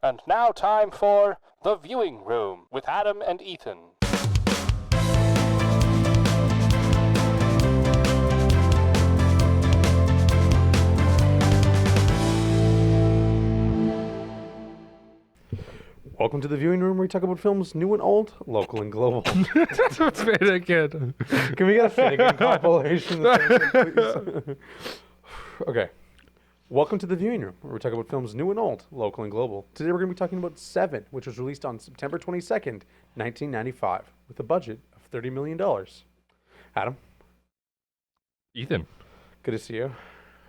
And now time for The Viewing Room with Adam and Ethan. Welcome to the viewing room where we talk about films new and old, local and global. That's very good. Can we get a Finnegan compilation? Please? Okay. Welcome to the viewing room where we talk about films new and old, local and global. Today we're going to be talking about Se7en, which was released on September 22nd, 1995, with a budget of $30 million. Adam, Ethan, good to see you.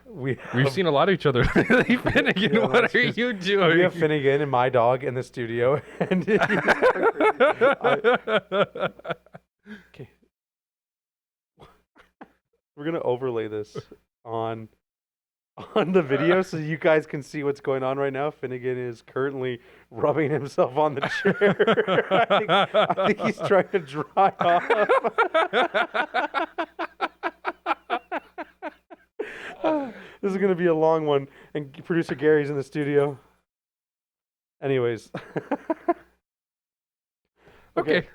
We've seen a lot of each other lately. Finnegan, Yeah, what are you doing? We have Finnegan and my dog in the studio. And okay. We're going to overlay this on the video so you guys can see what's going on right now. Finnegan is currently rubbing himself on the chair. I think he's trying to dry off. This is going to be a long one, and producer Gary's in the studio. Anyways. Okay.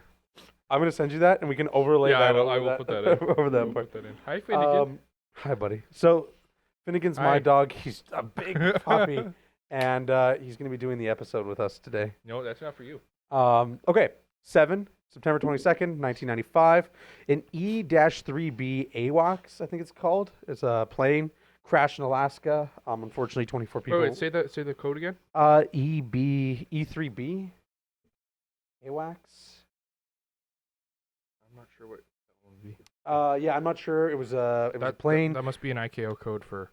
I'm going to send you that, and we can overlay that. I will put that in. Over that part. Put that in. Hi, Finnegan. Hi, buddy. So, Finnegan's Hi. my dog. He's a big puppy, and he's going to be doing the episode with us today. No, that's not for you. Okay. Se7en, September 22nd, 1995. An E-3B AWACS, I think it's called. It's a plane crashed in Alaska. Unfortunately, 24 people. Wait, say the code again. E3B AWACS. I'm not sure what that one would be. Yeah, I'm not sure. It was a plane. That must be an ICAO code for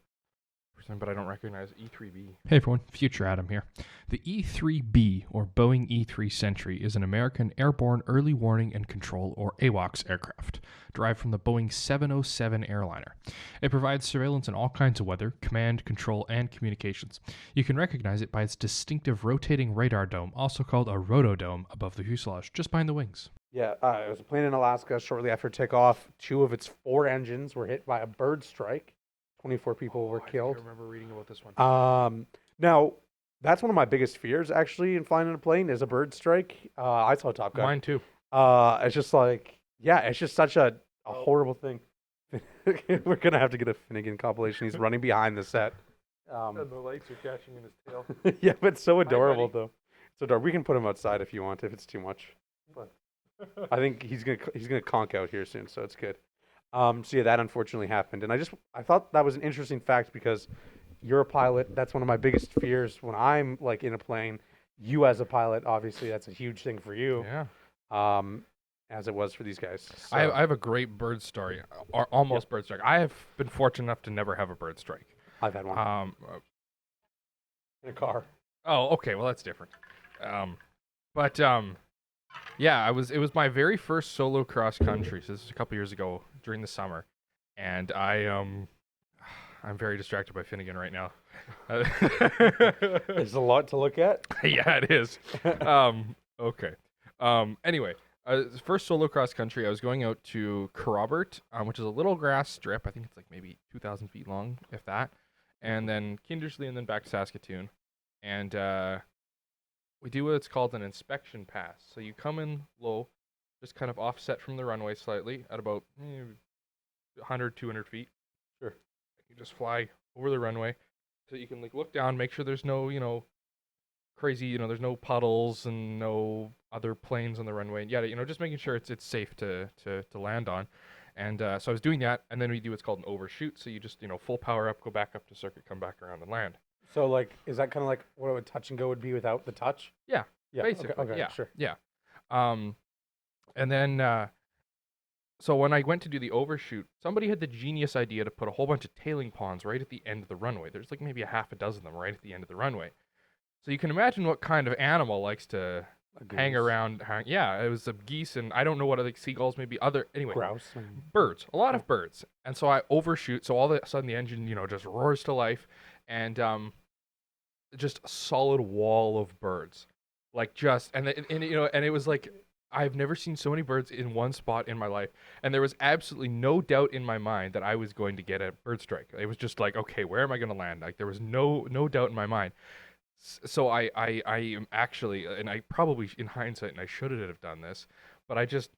something, but I don't recognize E3B. Hey everyone, Future Adam here. The E-3B, or Boeing E-3 Sentry, is an American Airborne Early Warning and Control, or AWACS aircraft, derived from the Boeing 707 airliner. It provides surveillance in all kinds of weather, command, control, and communications. You can recognize it by its distinctive rotating radar dome, also called a rotodome, above the fuselage, just behind the wings. Yeah, it was a plane in Alaska. Shortly after takeoff, 2 of its 4 engines were hit by a bird strike. 24 people were killed. I remember reading about this one. Now, that's one of my biggest fears, actually, in flying in a plane, is a bird strike. I saw Top Gun. Mine too. It's just like, yeah, it's just such a horrible thing. We're going to have to get a Finnegan compilation. He's running behind the set. And the lights are catching in his tail. Yeah, but it's so adorable, buddy. though. So adorable. We can put him outside if you want, if it's too much. But I think he's gonna conk out here soon, so it's good. So yeah, that unfortunately happened, and I thought that was an interesting fact because you're a pilot. That's one of my biggest fears when I'm like in a plane. You as a pilot, obviously, that's a huge thing for you. Yeah. As it was for these guys. So, I have a great bird story, or almost bird strike. I have been fortunate enough to never have a bird strike. I've had one in a car. Oh, okay. Well, that's different. Yeah, it was my very first solo cross country. So this was a couple years ago during the summer, and I'm very distracted by Finnegan right now. There's a lot to look at. Yeah, it is. Okay. Anyway, first solo cross country, I was going out to Kerrobert, which is a little grass strip. I think it's like maybe 2,000 feet long, if that. And then Kindersley, and then back to Saskatoon. And we do what's called an inspection pass. So you come in low, just kind of offset from the runway slightly at about 100, 200 feet. Sure. You just fly over the runway so you can like look down, make sure there's no, crazy, there's no puddles and no other planes on the runway. And yeah, just making sure it's safe to land on. And so I was doing that, and then we do what's called an overshoot. So you just, full power up, go back up to circuit, come back around and land. So like, is that kind of like what a touch and go would be without the touch? Yeah. Yeah. Basically. Okay. Yeah. Sure. Yeah. And then, so when I went to do the overshoot, somebody had the genius idea to put a whole bunch of tailing ponds right at the end of the runway. There's like maybe a half a dozen of them right at the end of the runway. So you can imagine what kind of animal likes to hang around. Yeah, it was a geese, and I don't know what other seagulls, maybe other. Anyway, Grouse. birds, a lot of birds. And so I overshoot. So all of a sudden the engine, just roars to life, and just a solid wall of birds, like and it was like I've never seen so many birds in one spot in my life, and there was absolutely no doubt in my mind that I was going to get a bird strike. It was just like, okay, where am I going to land? Like there was no doubt in my mind. So I am actually, and I probably in hindsight, and I shouldn't have done this, but I just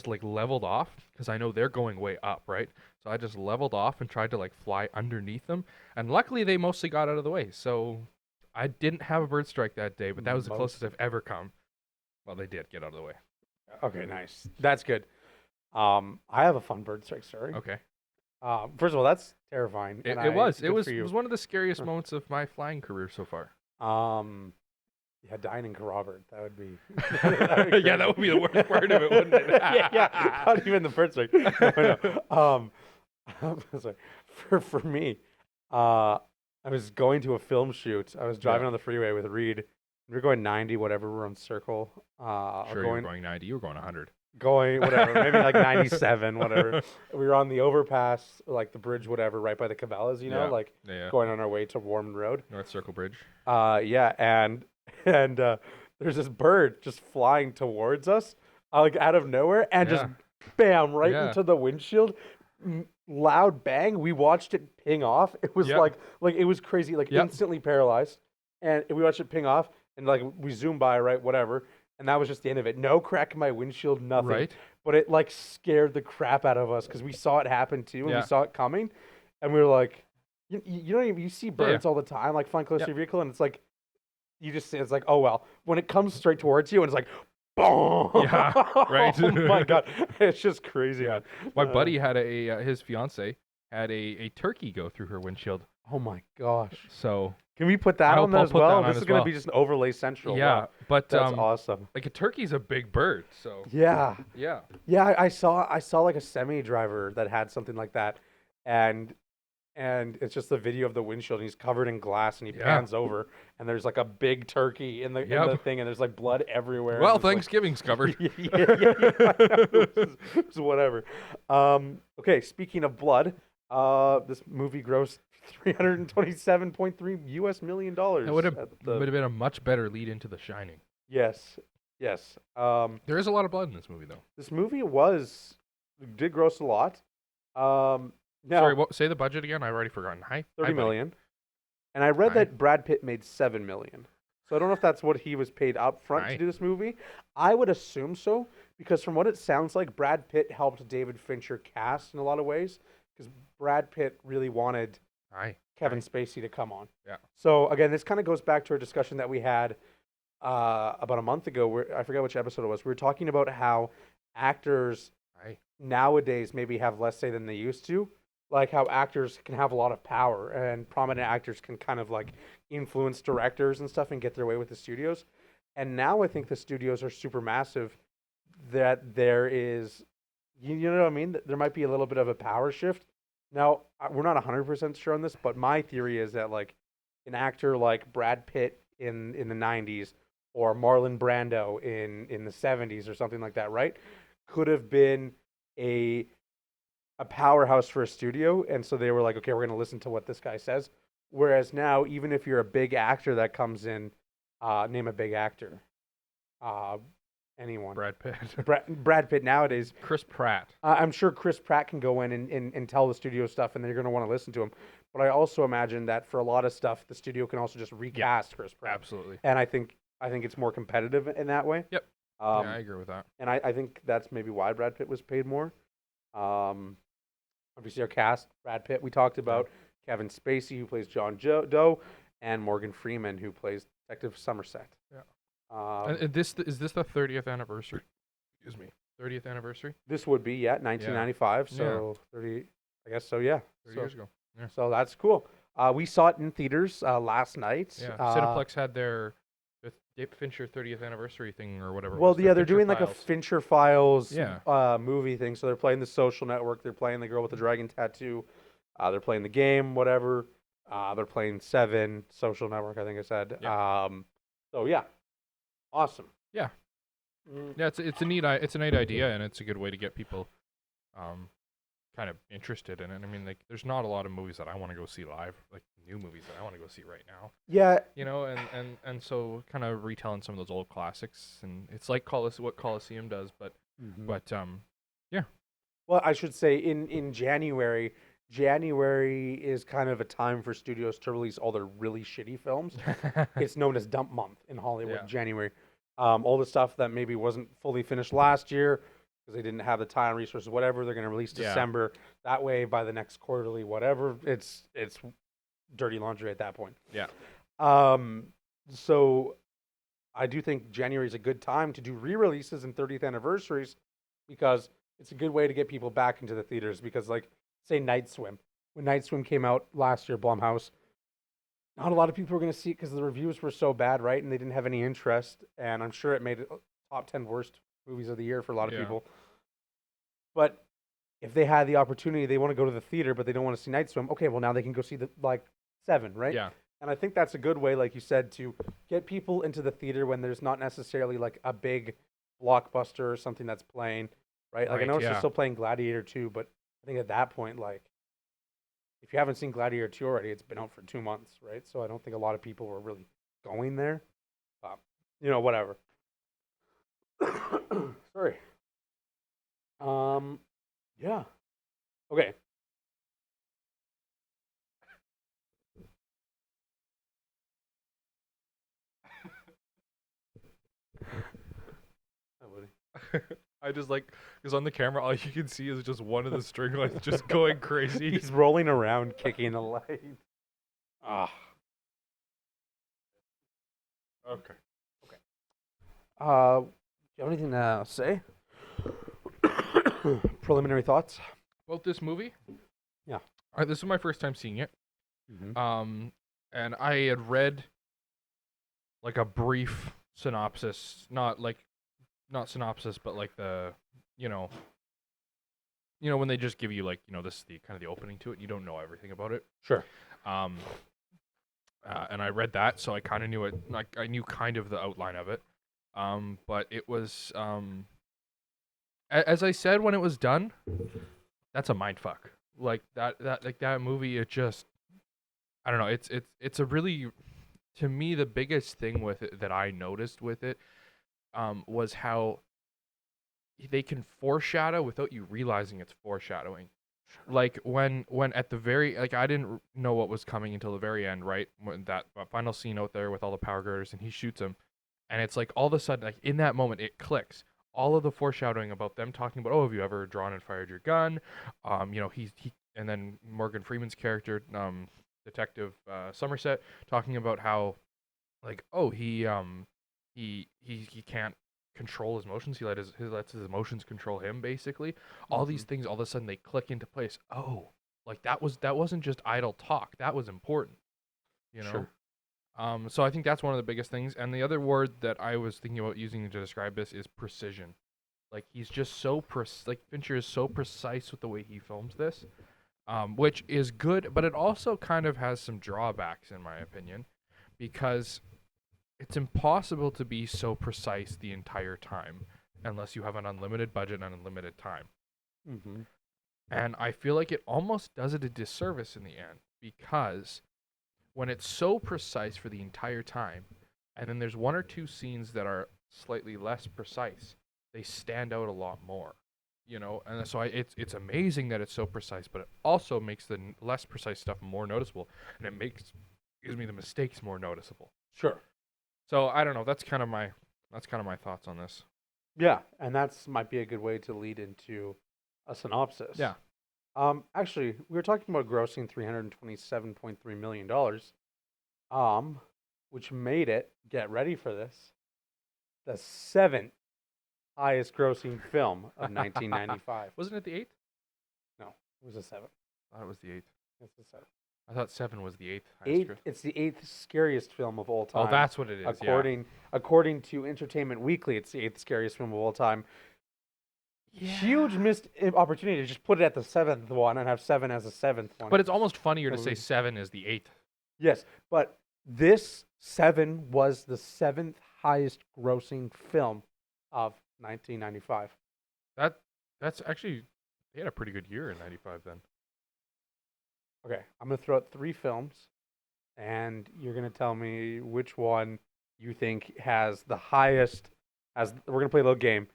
like leveled off because I know they're going way up, right? So I just leveled off and tried to like fly underneath them, and luckily they mostly got out of the way. So I didn't have a bird strike that day, but that was the closest I've ever come. Well, they did get out of the way. Okay, nice. That's good. I have a fun bird strike story. Okay. First of all, that's terrifying. It and was. good It was for you. one of the scariest moments of my flying career so far. Yeah, dying in Robert. That would be. Yeah, that would be the worst part of it, wouldn't it? yeah. Not even the bird strike. No. Sorry. For me, I was going to a film shoot. I was driving on the freeway with Reed. We were going 90, whatever. We're on Circle. Sure, you were going 90. You were going 100. Going whatever, maybe like 97, whatever. We were on the overpass, like the bridge, whatever, right by the Cabela's, going on our way to Warman Road. North Circle Bridge. Yeah, and there's this bird just flying towards us, like out of nowhere, and just bam right into the windshield. Loud bang. We watched it ping off. It was like it was crazy, like instantly paralyzed, and we watched it ping off, and like we zoomed by, right, whatever. And that was just the end of it. No crack in my windshield, nothing. Right. But it like scared the crap out of us because we saw it happen too, and we saw it coming, and we were like, you see birds all the time, like flying close to your vehicle, and it's like, it's like, oh well. When it comes straight towards you, and it's like, boom. Yeah. Right. Oh my god, it's just crazy. Yeah. My buddy had his fiance had a turkey go through her windshield. Oh my gosh. So. Can we put that on there as well? This is going to be just an overlay central. Yeah, wow. But that's awesome. Like a turkey's a big bird, so yeah. I saw like a semi driver that had something like that, and it's just the video of the windshield. And he's covered in glass, and he pans over, and there's like a big turkey in the thing, and there's like blood everywhere. Well, Thanksgiving's covered. It's whatever. Okay, speaking of blood, this movie grossed $327.3 US million. That would have been a much better lead into The Shining. Yes. There is a lot of blood in this movie, though. This movie did gross a lot. Now, sorry, say the budget again. I've already forgotten. 30 million. And I read that Brad Pitt made $7 million. So I don't know if that's what he was paid up front to do this movie. I would assume so, because from what it sounds like, Brad Pitt helped David Fincher cast in a lot of ways, because Brad Pitt really wanted Kevin Spacey to come on. Yeah. So again, this kind of goes back to our discussion that we had about a month ago, where I forget which episode it was. We were talking about how actors nowadays maybe have less say than they used to. Like how actors can have a lot of power, and prominent actors can kind of like influence directors and stuff and get their way with the studios. And now I think the studios are super massive, that there is, you know what I mean? There might be a little bit of a power shift. Now, we're not 100% sure on this, but my theory is that like an actor like Brad Pitt in the 90s, or Marlon Brando in the 70s or something like that, right? Could have been a powerhouse for a studio, and so they were like, okay, we're going to listen to what this guy says. Whereas now, even if you're a big actor that comes in, name a big actor. Anyone. Brad Pitt. Brad Pitt nowadays. Chris Pratt. I'm sure Chris Pratt can go in and tell the studio stuff, and they're going to want to listen to him. But I also imagine that for a lot of stuff, the studio can also just recast Chris Pratt. Absolutely. And I think it's more competitive in that way. Yep. I agree with that. And I think that's maybe why Brad Pitt was paid more. Obviously, our cast, Brad Pitt, we talked about. Kevin Spacey, who plays John Doe, and Morgan Freeman, who plays Detective Somerset. Yeah. And is this the 30th anniversary? Excuse me. 30th anniversary? This would be, 1995. So 30, I guess so, yeah. 30 years ago. Yeah. So that's cool. We saw it in theaters last night. Yeah. Cineplex had their David Fincher 30th anniversary thing or whatever. Well, they're Fincher doing Files. like a Fincher Files movie thing. So they're playing The Social Network. They're playing The Girl with the Dragon Tattoo. They're playing the game, whatever. They're playing Se7en, Social Network, I think I said. Yeah. So yeah, awesome. Yeah. Yeah, it's a neat idea, and it's a good way to get people kind of interested in it. I mean, like, there's not a lot of movies that I want to go see live, like new movies that I want to go see right now. Yeah. You know, and so kind of retelling some of those old classics, and it's like what Coliseum does, but yeah. Well, I should say in January January is kind of a time for studios to release all their really shitty films. It's known as dump month in Hollywood, Yeah. January. All the stuff that maybe wasn't fully finished last year because they didn't have the time, resources, whatever, they're going to release Yeah. December. That way, by the next quarterly, whatever, it's dirty laundry at that point. Yeah. So I do think January is a good time to do re-releases and 30th anniversaries because it's a good way to get people back into the theaters. Because, like, say Night Swim. When Night Swim came out last year, Blumhouse, not a lot of people were going to see it because the reviews were so bad, right? And they didn't have any interest. And I'm sure it made it top 10 worst movies of the year for a lot of Yeah. people. But if they had the opportunity, they want to go to the theater, but they don't want to see Night Swim. Okay, well, now they can go see the Seven, right? Yeah. And I think that's a good way, like you said, to get people into the theater when there's not necessarily like a big blockbuster or something that's playing, right? Like I Right, know it's yeah. still playing Gladiator 2, but I think at that point, like, if you haven't seen Gladiator 2 already, it's been out for 2 months, right? So I don't think a lot of people were really going there. Whatever. Sorry. Yeah. Okay. Hi, buddy. I just like because on the camera all you can see is just one of the string lights just going crazy. He's rolling around, kicking the light. Ah. Okay. Do you have anything to say? Preliminary thoughts? About this movie? Yeah. This is my first time seeing it. Mm-hmm. And I had read like a brief synopsis, not synopsis, but like the, when they just give you like, this is the kind of the opening to it. You don't know everything about it. Sure. And I read that, so I kind of knew it. Like I knew kind of the outline of it. But it was, as I said when it was done, that's a mind fuck. Like that movie. It just, I don't know. It's a really, to me, the biggest thing with it that I noticed with it, was how they can foreshadow without you realizing it's foreshadowing. Like when at the very, like I didn't know what was coming until the very end, right? When that final scene out there with all the power girders and he shoots him, and it's like all of a sudden, like in that moment, it clicks. All of the foreshadowing about them talking about, oh, have you ever drawn and fired your gun? He and then Morgan Freeman's character, Detective Somerset, talking about how, like, oh, he can't control his emotions. He lets his emotions control him, basically. All these things, all of a sudden, they click into place. Oh, like that wasn't just idle talk. That was important. Sure. So I think that's one of the biggest things. And the other word that I was thinking about using to describe this is precision. Like he's just so like Fincher is so precise with the way he films this, which is good, but it also kind of has some drawbacks in my opinion, because it's impossible to be so precise the entire time unless you have an unlimited budget and unlimited time. Mm-hmm. And I feel like it almost does it a disservice in the end, because when it's so precise for the entire time, and then there's one or two scenes that are slightly less precise, they stand out a lot more, And so it's amazing that it's so precise, but it also makes the less precise stuff more noticeable, and it makes, the mistakes more noticeable. Sure. So I don't know. That's kind of my thoughts on this. Yeah, and that's might be a good way to lead into a synopsis. Yeah. Actually, we were talking about grossing $327.3 million, which made it, get ready for this, the 7th highest grossing film of 1995. Wasn't it the 8th? No, it was the 7th. I thought it was the 8th. It's the 7th. I thought 7 was the 8th. highest gross. It's the 8th scariest film of all time. Oh, that's what it is. According to Entertainment Weekly, it's the 8th scariest film of all time. Yeah. Huge missed opportunity to just put it at the 7th one and have 7 as a 7th one. But it's almost funnier to say Totally. 7 is the 8th. Yes, but this 7 was the 7th highest grossing film of 1995. That's actually, they had a pretty good year in 95 then. Okay, I'm going to throw out 3 films, and you're going to tell me which one you think has the highest. We're going to play a little game.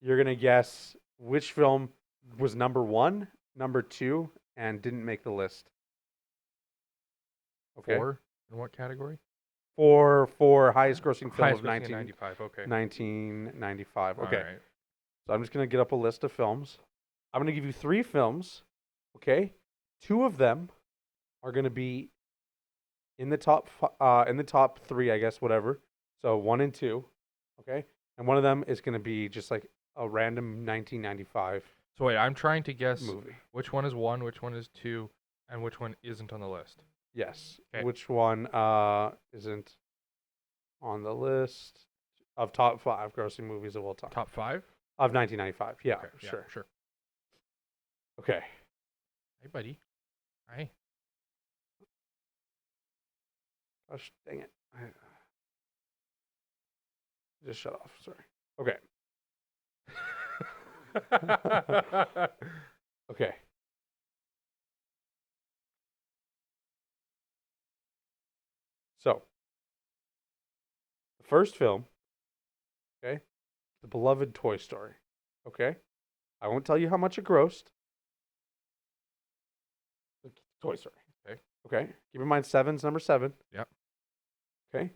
You're going to guess which film was number 1, number 2, and didn't make the list. Okay. 4 in what category? For highest grossing film Highest of grossing in 95. Okay. 1995. Okay. All right. So I'm just going to get up a list of films. I'm going to give you 3 films. Okay. 2 of them are going to be in the top 3, I guess, whatever. So 1 and 2. Okay. And one of them is going to be just like a random 1995 So wait, I'm trying to guess movie. which one is 1, which one is 2, and which one isn't on the list. Yes. Okay. Which one isn't on the list of top 5 grossing movies of all time? Top 5? Of 1995. Yeah, Okay, yeah, sure. sure. Okay. Hey, buddy. Hi. Gosh, dang it. Just shut off. Sorry. Okay. Okay. So, the first film, okay, the beloved Toy Story. Okay? I won't tell you how much it grossed. Toy Story. Okay. Okay. Keep in mind 7's number 7. Yep. Okay.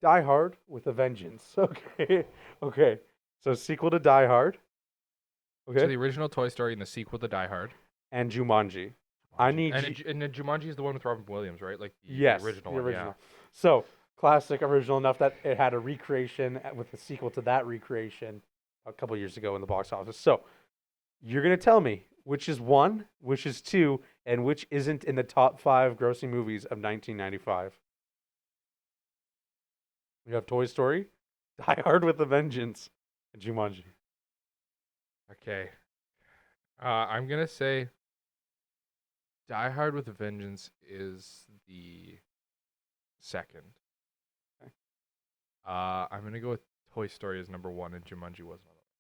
Die Hard with a Vengeance. Okay. Okay. So sequel to Die Hard. Okay. So the original Toy Story and the sequel to Die Hard. And Jumanji. I need and the Jumanji is the one with Robin Williams, right? Like the yes, original the one. original. Yeah. So classic, original enough that it had a recreation with a sequel to that recreation a couple years ago in the box office. So you're gonna tell me which is 1, which is 2, and which isn't in the top 5 grossing movies of 1995. We have Toy Story, Die Hard with a Vengeance, and Jumanji. Okay. I'm gonna say Die Hard with a Vengeance is the second. Okay. I'm gonna go with Toy Story as number 1 and Jumanji wasn't on the list.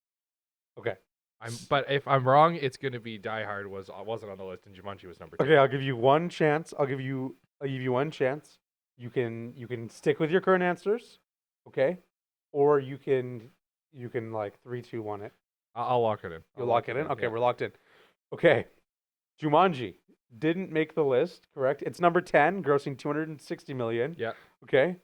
Okay. But if I'm wrong, it's gonna be Die Hard wasn't on the list and Jumanji was number 2. Okay, I'll give you one chance. I'll give you one chance. You can stick with your current answers, okay? Or you can like 3, 2, 1 it. I'll lock it in. You'll lock it in? Okay, yeah. we're locked in. Okay. Jumanji didn't make the list, correct? It's number 10, grossing 260 million. Yeah. Okay.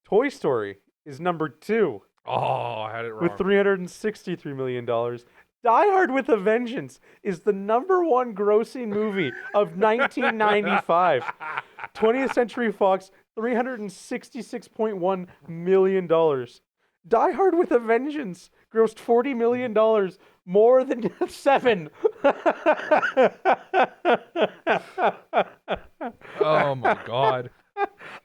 Toy Story is number 2 Oh, I had it wrong. with $363 million. Die Hard with a Vengeance is the number 1 grossing movie of 1995. 20th Century Fox, $366.1 million. Die Hard with a Vengeance grossed $40 million, more than 7. Oh my god.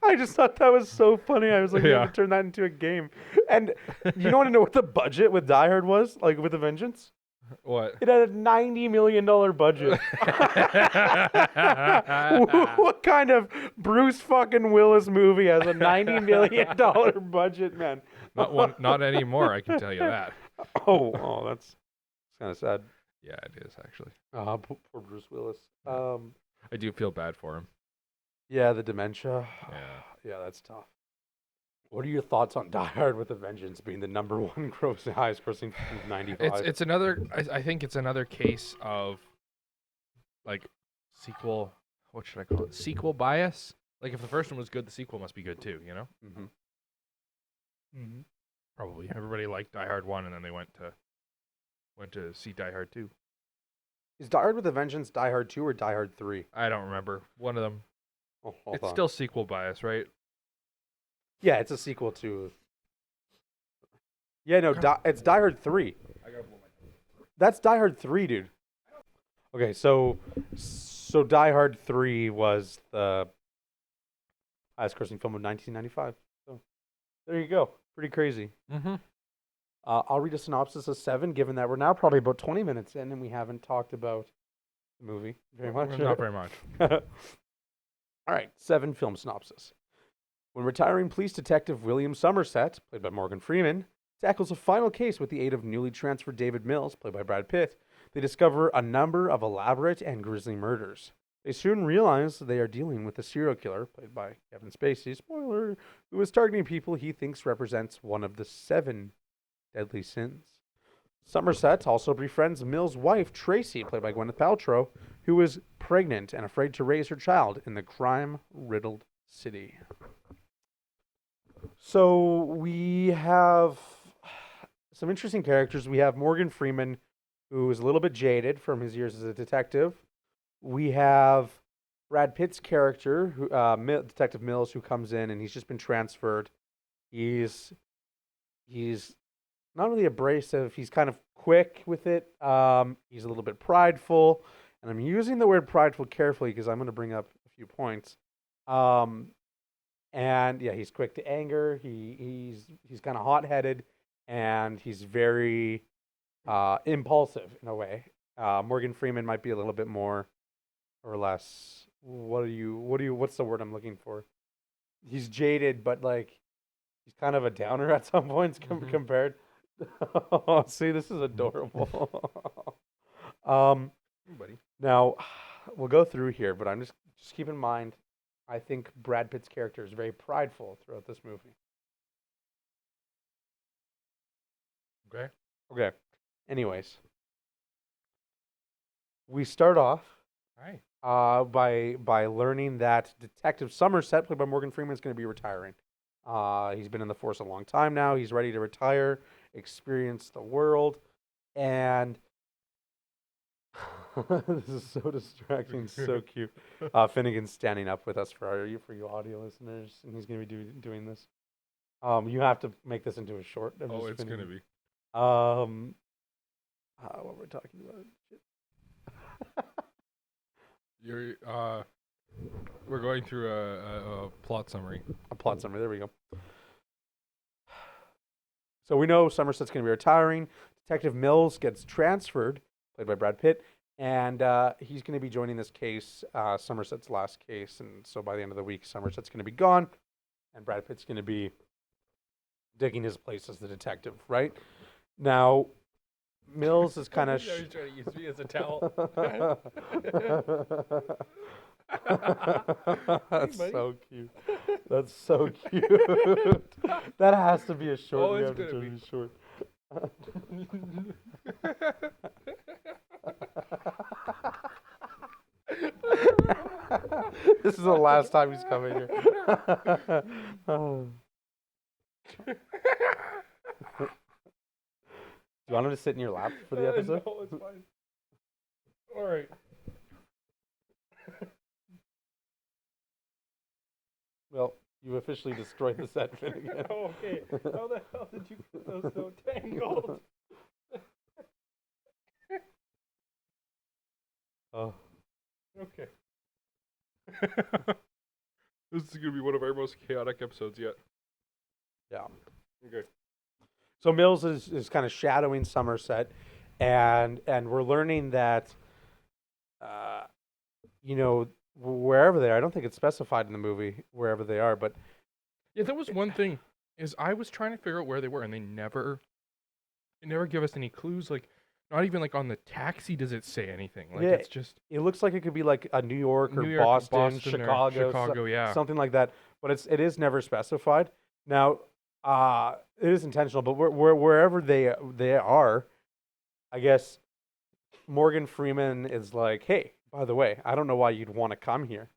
I just thought that was so funny. I was like, we Yeah. have to turn that into a game. And you want to know what the budget with Die Hard was, like with a Vengeance? What? It had a $90 million budget. What kind of Bruce fucking Willis movie has a $90 million budget, man? Not anymore, I can tell you that. Oh, that's kind of sad. Yeah, it is actually. Poor Bruce Willis. I do feel bad for him. Yeah, the dementia. Yeah. Yeah, that's tough. What are your thoughts on Die Hard with a Vengeance being the number 1 highest grossing film of 95? It's another. I think it's another case of like sequel. What should I call it? Sequel bias. Like if the first one was good, the sequel must be good too. You know. Mm-hmm. Mm-hmm. Probably everybody liked Die Hard 1, and then they went to see Die Hard 2. Is Die Hard with a Vengeance Die Hard 2 or Die Hard 3? I don't remember one of them. Oh, hold It's on. still sequel bias, right? Yeah, it's a sequel to. Yeah, no, it's Die Hard 3. That's Die Hard 3, dude. Okay, so Die Hard 3 was the highest grossing film of 1995. So there you go. Pretty crazy. Mm-hmm. I'll read a synopsis of 7, given that we're now probably about 20 minutes in and we haven't talked about the movie very much. Not very much. All right, 7 film synopsis. When retiring police detective William Somerset, played by Morgan Freeman, tackles a final case with the aid of newly transferred David Mills, played by Brad Pitt, they discover a number of elaborate and grisly murders. They soon realize they are dealing with a serial killer, played by Kevin Spacey, spoiler, who is targeting people he thinks represents one of the 7 deadly sins. Somerset also befriends Mill's wife, Tracy, played by Gwyneth Paltrow, who is pregnant and afraid to raise her child in the crime-riddled city. So we have some interesting characters. We have Morgan Freeman, who is a little bit jaded from his years as a detective. We have Brad Pitt's character, who, Detective Mills, who comes in and he's just been transferred. He's not really abrasive. He's kind of quick with it. He's a little bit prideful, and I'm using the word prideful carefully because I'm going to bring up a few points. And yeah, he's quick to anger. He's kind of hot-headed, and he's very impulsive in a way. Morgan Freeman might be a little bit more or less. What's the word I'm looking for? He's jaded, but like he's kind of a downer at some points compared. Oh, see, this is adorable. Buddy. Now we'll go through here, but I'm just keep in mind. I think Brad Pitt's character is very prideful throughout this movie. Okay. Anyways, we start off by learning that Detective Somerset, played by Morgan Freeman, is going to be retiring. He's been in the force a long time now. He's ready to retire, experience the world, and this is so distracting, so cute. Finnegan's standing up with us for you audio listeners, and he's going to be doing this. You have to make this into a short. It's going to be. What we're talking about. We're going through a plot summary. A plot summary. There we go. So we know Somerset's going to be retiring. Detective Mills gets transferred, played by Brad Pitt, and he's going to be joining this case, Somerset's last case. And so by the end of the week, Somerset's going to be gone, and Brad Pitt's going to be digging his place as the detective, right? Now, Mills is kind of... He's trying to use me as a towel. That's so cute. That's so cute. That has to be a short. Oh, we it's have to gonna turn be it short. This is the last time he's coming here. Do you want him to sit in your lap for the episode? No, it's fine. All right. Well, you officially destroyed the set, Finnegan. Oh, okay. How the hell did you get those so tangled? Oh. Okay. This is going to be one of our most chaotic episodes yet. Yeah. Okay. So Mills is kind of shadowing Somerset, and we're learning that, wherever they are, I don't think it's specified in the movie wherever they are, but Yeah, that was one thing, is I was trying to figure out where they were, and they never give us any clues. Like, not even like on the taxi does it say anything. Like, Yeah, it's just it looks like it could be like a New York or New York, Boston, or Chicago, yeah. something like that. But it is never specified. Now, it is intentional, but wherever they are, I guess Morgan Freeman is like, hey, by the way, I don't know why you'd want to come here.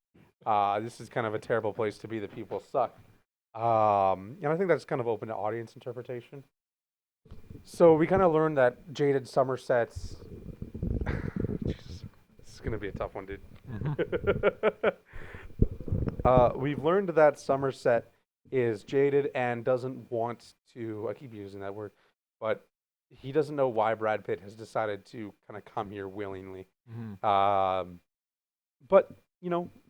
This is kind of a terrible place to be. The people suck. And I think that's kind of open to audience interpretation. So we kind of learned that jaded Somerset's... Jesus, this is going to be a tough one, dude. We've learned that Somerset is jaded and doesn't want to... I keep using that word. But he doesn't know why Brad Pitt has decided to kind of come here willingly. But,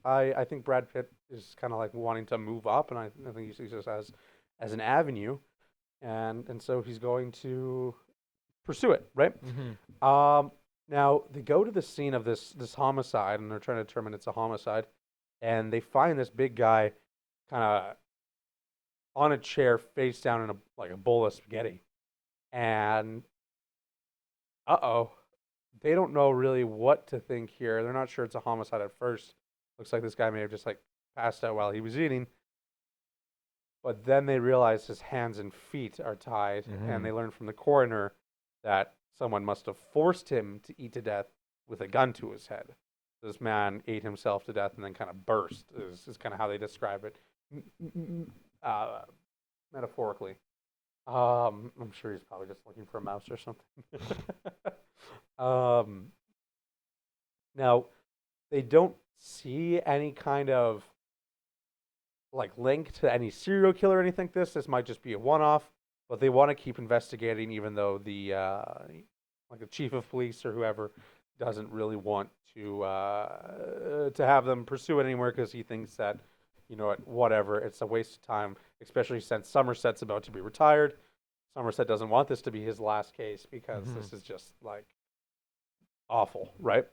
I think Brad Pitt is kind of like wanting to move up, and I think he sees this as an avenue. And so he's going to pursue it, right? Now, they go to the scene of this homicide, and they're trying to determine it's a homicide, and they find this big guy kind of on a chair, face down in a bowl of spaghetti. And, they don't know really what to think here. They're not sure it's a homicide at first. Looks like this guy may have just, passed out while he was eating. But then they realize his hands and feet are tied, and they learn from the coroner that someone must have forced him to eat to death with a gun to his head. This man ate himself to death and then kind of burst, is kind of how they describe it, metaphorically. I'm sure he's probably just looking for a mouse or something. Now, they don't see any kind of like link to any serial killer or anything like this. This might just be a one-off, but they want to keep investigating, even though the like the chief of police or whoever doesn't really want to have them pursue it anymore because he thinks that, you know what, whatever, it's a waste of time, especially since Somerset's about to be retired. Somerset doesn't want this to be his last case because this is just like awful, right?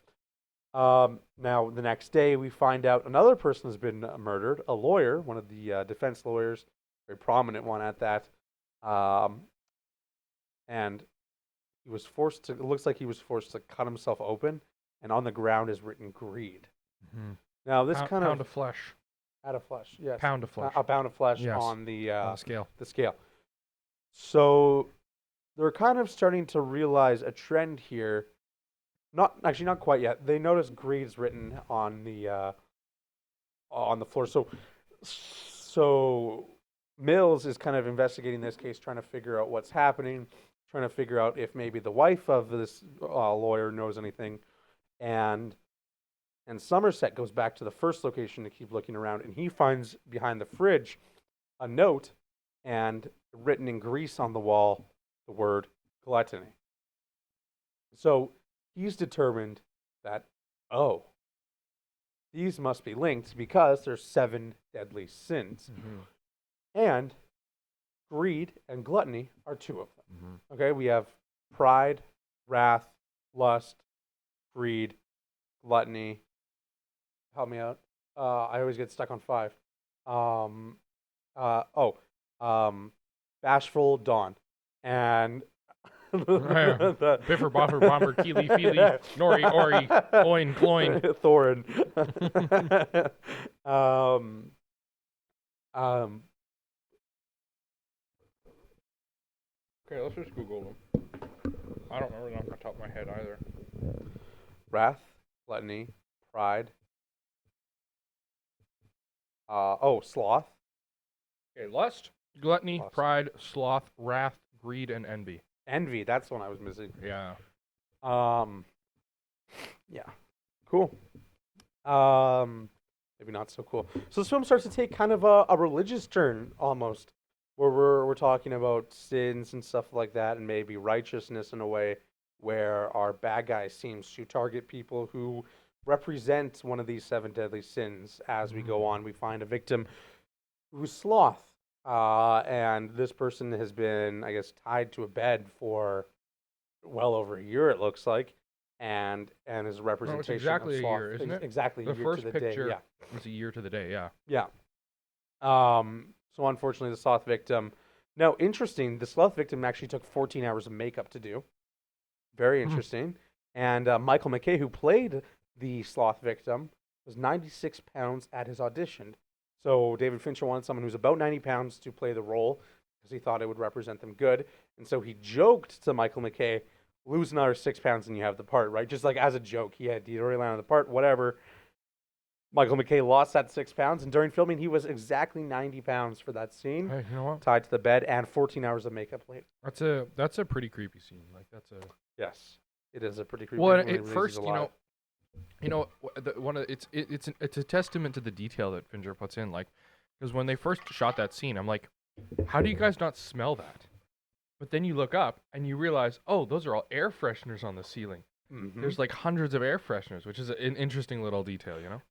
Now, the next day, we find out another person has been murdered, a lawyer, one of the defense lawyers, very prominent one at that. And he was forced to, it looks like he was forced to cut himself open, and on the ground is written greed. Now, this kind pound of flesh. Out of flesh, yes. Pound of flesh. A pound of flesh Yes. on the Scale. the scale. So they're kind of starting to realize a trend here. Not quite yet. They notice greed is written on the floor. So Mills is kind of investigating this case, trying to figure out what's happening, trying to figure out if maybe the wife of this lawyer knows anything, and Somerset goes back to the first location to keep looking around, and he finds behind the fridge a note and written in grease on the wall the word gluttony. So he's determined that, oh, these must be linked because there's 7 deadly sins. And greed and gluttony are 2 of them. Okay, we have pride, wrath, lust, greed, gluttony. Help me out. I always get stuck on 5. Bashful, Dawn. And Biffer, boffer, bomber, keely, feely, nori, ori, oin, gloin. Thorin. Okay, let's just Google them. I don't remember them off the top of my head either. Wrath, gluttony, pride. Sloth. Okay, lust, gluttony, Lust. pride, sloth, wrath, greed, and envy. Envy, that's the one I was missing. Yeah. Yeah. Cool. Maybe not so cool. So this film starts to take kind of a religious turn almost, where we're talking about sins and stuff like that, and maybe righteousness in a way where our bad guy seems to target people who represent one of these 7 deadly sins. As we go on, we find a victim who's sloth. And this person has been, I guess, tied to a bed for well over a year, it looks like, and his representation exactly of a sloth. year, isn't it? Exactly, The a year first to the picture day. was a year to the day, yeah. Yeah. So unfortunately, the sloth victim. Now, interesting, the sloth victim actually took 14 hours of makeup to do. Very interesting. And Michael McKay, who played the sloth victim, was 96 pounds at his audition. So David Fincher wanted someone who's about 90 pounds to play the role because he thought it would represent them good. And so he joked to Michael McKay, lose another 6 pounds and you have the part, right? Just like as a joke. He'd already landed the part, whatever. Michael McKay lost that 6 pounds, and during filming, he was exactly 90 pounds for that scene, Hey, you know what? tied to the bed, and 14 hours of makeup later. That's a pretty creepy scene. Like that's a Yes, it is a pretty creepy. well. when he At releases first, alive. it's a testament to the detail that Fincher puts in. Like, because when they first shot that scene, I'm like, how do you guys not smell that? But then you look up and you realize, oh, those are all air fresheners on the ceiling. Mhm. There's like hundreds of air fresheners, which is an interesting little detail, you know?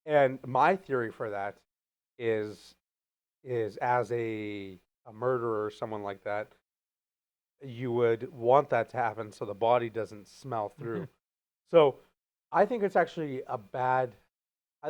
And my theory for that is as a murderer or someone like that, you would want that to happen so the body doesn't smell through. So I think it's actually a bad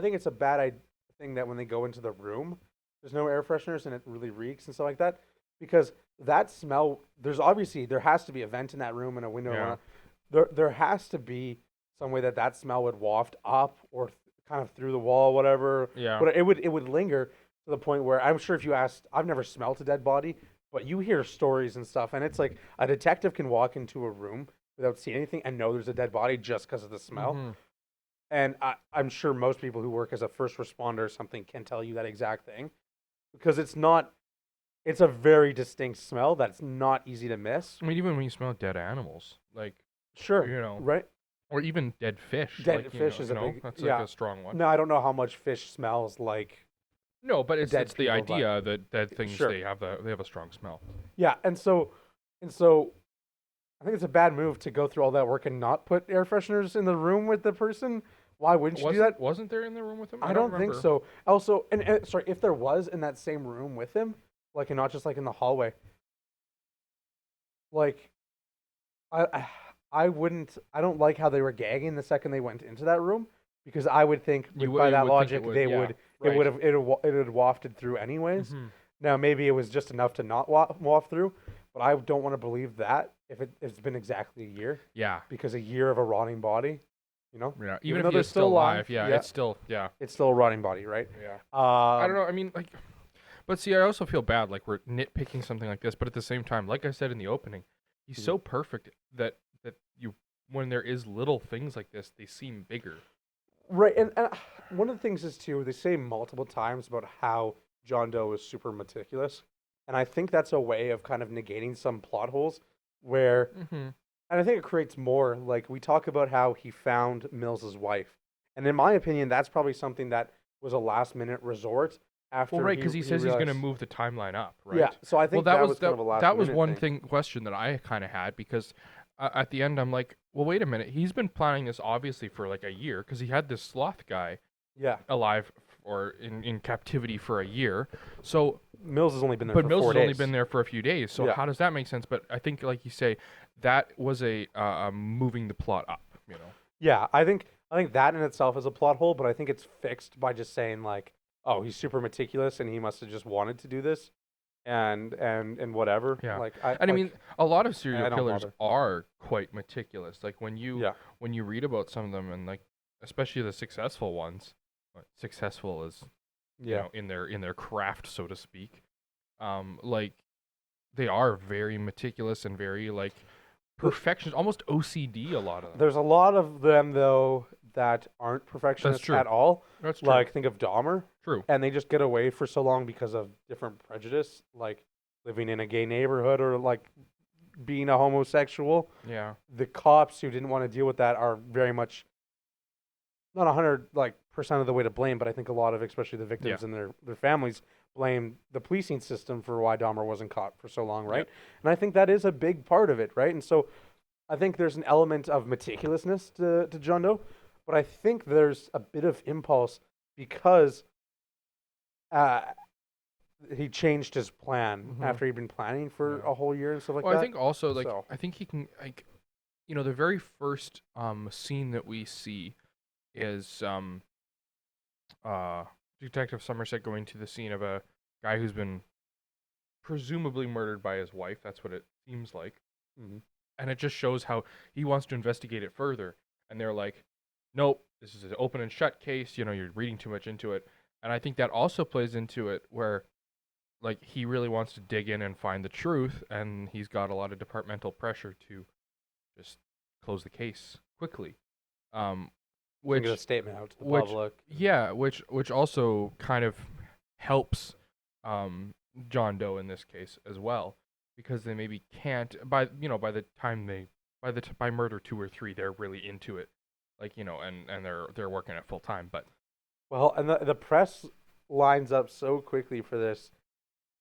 thing that when they go into the room, there's no air fresheners and it really reeks and stuff like that, because that smell, there has to be a vent in that room and a window. Yeah. There has to be some way that smell would waft up or kind of through the wall, whatever. Yeah. But it would linger to the point where I'm sure if you asked, I've never smelled a dead body, but you hear stories and stuff, and it's like a detective can walk into a room without seeing anything and know there's a dead body just because of the smell. Mhm. And I'm sure most people who work as a first responder or something can tell you that exact thing, because it's a very distinct smell that's not easy to miss. I mean, even when you smell dead animals, like, Sure, you know, right? or even dead fish. Dead like, fish is a big, that's yeah. like a strong one. No, I don't know how much fish smells like. No, but it's Dead the people, but- idea that dead things Sure. they have a strong smell. Yeah, and so I think it's a bad move to go through all that work and not put air fresheners in the room with the person. Why wouldn't you do that? Wasn't there in the room with him? I don't think remember. so. Also, and sorry, if there was in that same room with him, like, and not just like in the hallway, like, I wouldn't. I don't like how they were gagging the second they went into that room, because I would think You by would that think logic it would, they yeah, would right. it would wafted through anyways. Mhm. Now maybe it was just enough to not waft through, but I don't want to believe that if it's been exactly a year, Yeah. because a year of a rotting body, you know, Yeah. Even Even though if they're he's still still alive, alive, yeah, yeah. it's still, yeah. it's still a rotting body, right? Yeah. I I don't know. I mean, like, but see, I also feel bad, like we're nitpicking something like this, but at the same time, like I said in the opening, he's so perfect that you, when there is little things like this, they seem bigger. Right, and one of the things is too, they say multiple times about how John Doe is super meticulous, and I think that's a way of kind of negating some plot holes where, Mm-hmm. and I think it creates more. Like, we talk about how he found Mills's wife, and in my opinion, that's probably something that was a last minute resort after. Well, right, because he says he's going to realized- move the timeline up, right? Yeah, so I think that was kind of a last that was minute one thing. question that I kind of had, because at the end I'm like, well, wait a minute, he's been planning this obviously for like a year, because he had this sloth guy Yeah, alive or in captivity for a year. So, Mills has only been there but for Mills 4 has only days. been there for a few days. So Yeah. how does that make sense? But I think, like you say, that was a moving the plot up. You know. Yeah, I think that in itself is a plot hole, but I think it's fixed by just saying like, oh, he's super meticulous and he must have just wanted to do this, and whatever. Yeah. Like, And I mean, a lot of serial I don't killers bother. are quite meticulous. Like when you yeah, read about some of them, and like especially the successful ones, successful is yeah. in their craft, so to speak. Like they are very meticulous and very like perfectionist, almost OCD. A lot of them. There's a lot of them though that aren't perfectionists true. at all. That's true. Like, think of Dahmer, True. and they just get away for so long because of different prejudice, like living in a gay neighborhood or like being a homosexual. Yeah. The cops who didn't want to deal with that are very much not 100% of the way to blame, but I think a lot of, especially the victims and their families, blame the policing system for why Dahmer wasn't caught for so long, right? Yep. And I think that is a big part of it, right? And so I think there's an element of meticulousness to John Doe, but I think there's a bit of impulse because he changed his plan Mhm. after he'd been planning for Yeah. a whole year and stuff like Well, that. I think also like So- I think he can like, the very first scene that we see is Detective Somerset going to the scene of a guy who's been presumably murdered by his wife. That's what it seems like. Mhm. And it just shows how he wants to investigate it further. And they're like, nope, this is an open and shut case. You're reading too much into it. And I think that also plays into it where, like, he really wants to dig in and find the truth. And he's got a lot of departmental pressure to just close the case quickly. Which Which a statement out to the which- public. yeah, which also kind of helps John Doe in this case as well, because they maybe can't by the time by murder 2 or 3 they're really into it, like and they're working at full time. But Well, and the press lines up so quickly for this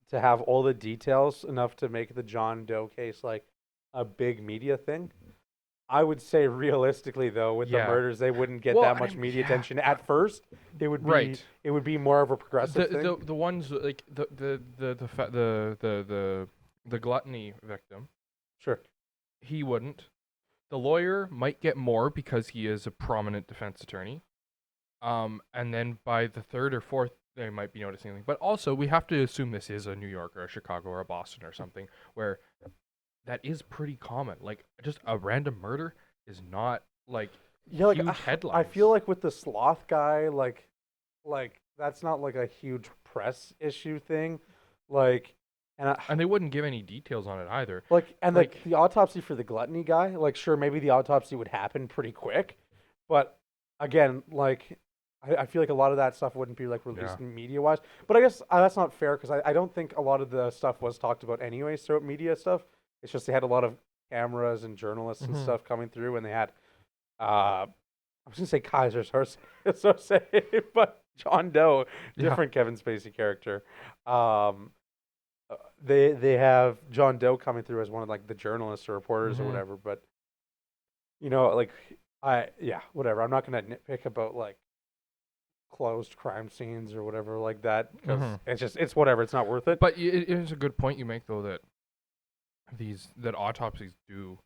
to have all the details enough to make the John Doe case like a big media thing. I would say realistically though, with Yeah. the murders, they wouldn't get Well, that I much mean, media yeah. attention at first. It would be Right. it would be more of a progressive thing. the ones like the gluttony victim, Sure. he wouldn't. The lawyer might get more because he is a prominent defense attorney. And then by the 3rd or 4th, they might be noticing something. But also, we have to assume this is a New York or a Chicago or a Boston or something where that is pretty common. Like, just a random murder is not like Yeah, like huge I headlines. feel like with the sloth guy, like that's not like a huge press issue thing. Like And they wouldn't give any details on it either. The autopsy for the gluttony guy, like, sure, maybe the autopsy would happen pretty quick, but again, like, I feel like a lot of that stuff wouldn't be like released media wise. But I guess that's not fair because I don't think a lot of the stuff was talked about anyways throughout media stuff. It's just they had a lot of cameras and journalists and stuff coming through, and they had I was gonna say Kaiser Soze, but John Doe, different Kevin Spacey character. They have John Doe coming through as one of like the journalists or reporters or whatever. But like whatever. I'm not gonna nitpick about like closed crime scenes or whatever like that because it's whatever. It's not worth it. But it is a good point you make though that autopsies do,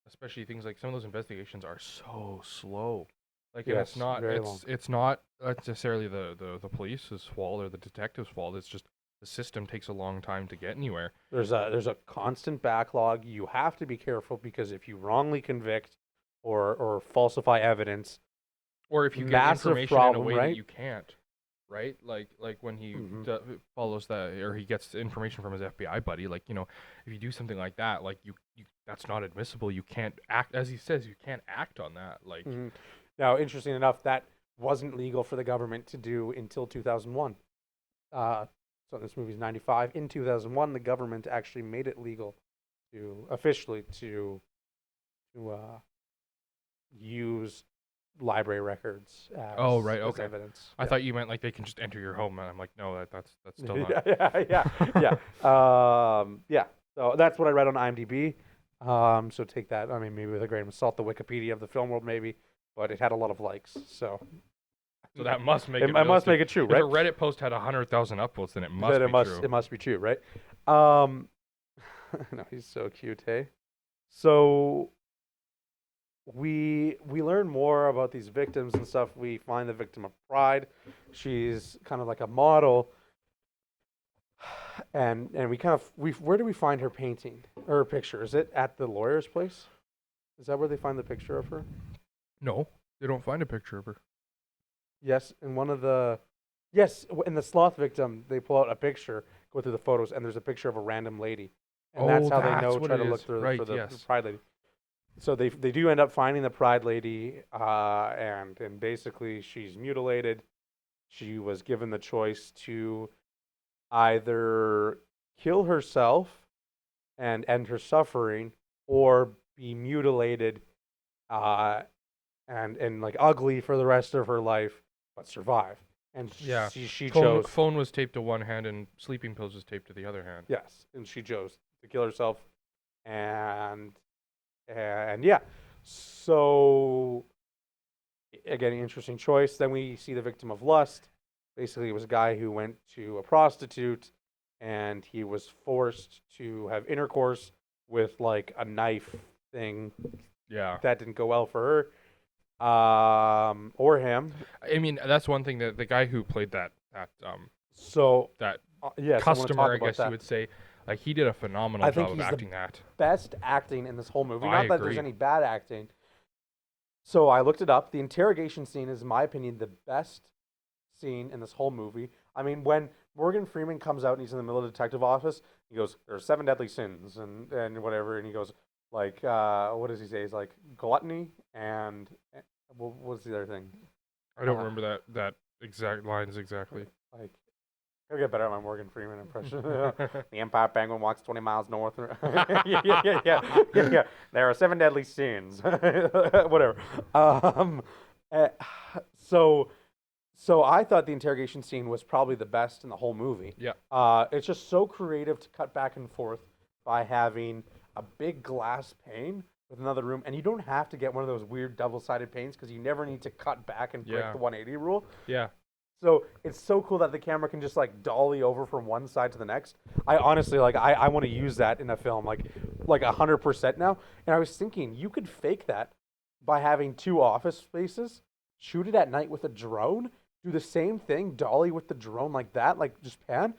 especially things like some of those investigations are so slow. Like and it's not necessarily the police's fault or the detective's fault. It's just the system takes a long time to get anywhere. There's a constant backlog. You have to be careful because if you wrongly convict or falsify evidence, or if you get information in a way that you can't, right? Like when he follows that, or he gets information from his FBI buddy. Like if you do something like that, like you that's not admissible. You can't act, as he says, you can't act on that. Like now, interesting enough, that wasn't legal for the government to do until 2001. So this movie's 95. In 2001, the government actually made it legal officially to use library records as, as evidence. I thought you meant like they can just enter your home, and I'm like, no, that's still not. Yeah. So that's what I read on IMDb. So take that, I mean, maybe with a grain of salt, the Wikipedia of the film world, maybe, but it had a lot of likes, so that must make it must make it true, right? If a Reddit post had 100,000 upvotes, then it must be true. It must be true, right? No, he's so cute, hey? So we learn more about these victims and stuff. We find the victim of Pride. She's kind of like a model. And where do we find her painting or her picture? Is it at the lawyer's place? Is that where they find the picture of her? No, they don't find a picture of her. Yes, in the sloth victim, they pull out a picture, go through the photos, and there's a picture of a random lady. And that's how they know, try to look through for the Pride lady. So they do end up finding the Pride lady, and basically she's mutilated. She was given the choice to either kill herself and end her suffering, or be mutilated and like ugly for the rest of her life, but survive. And she chose. Phone was taped to one hand, and sleeping pills was taped to the other hand. Yes, and she chose to kill herself, and So again, interesting choice. Then we see the victim of lust. Basically, it was a guy who went to a prostitute, and he was forced to have intercourse with like a knife thing. Yeah, that didn't go well for her. Or him. I mean, that's one thing that the guy who played that customer, I guess you would say, like he did a phenomenal job of acting that. Best acting in this whole movie. Not that there's any bad acting. So I looked it up. The interrogation scene is, in my opinion, the best scene in this whole movie. I mean, when Morgan Freeman comes out and he's in the middle of the detective office, he goes, "There are 7 deadly sins," and whatever, and he goes, like, what does he say? He's like, gluttony and what's the other thing? I don't remember that exact lines exactly. Like, I gotta get better at my Morgan Freeman impression. The Empire Penguin walks 20 miles north. Yeah. There are 7 deadly sins. Whatever. So I thought the interrogation scene was probably the best in the whole movie. Yeah. It's just so creative to cut back and forth by having a big glass pane with another room, and you don't have to get one of those weird double-sided panes because you never need to cut back and break the 180 rule. Yeah. So it's so cool that the camera can just like dolly over from one side to the next. I honestly I want to use that in a film like 100% now. And I was thinking you could fake that by having 2 office spaces, shoot it at night with a drone, do the same thing, dolly with the drone like that, like just pan.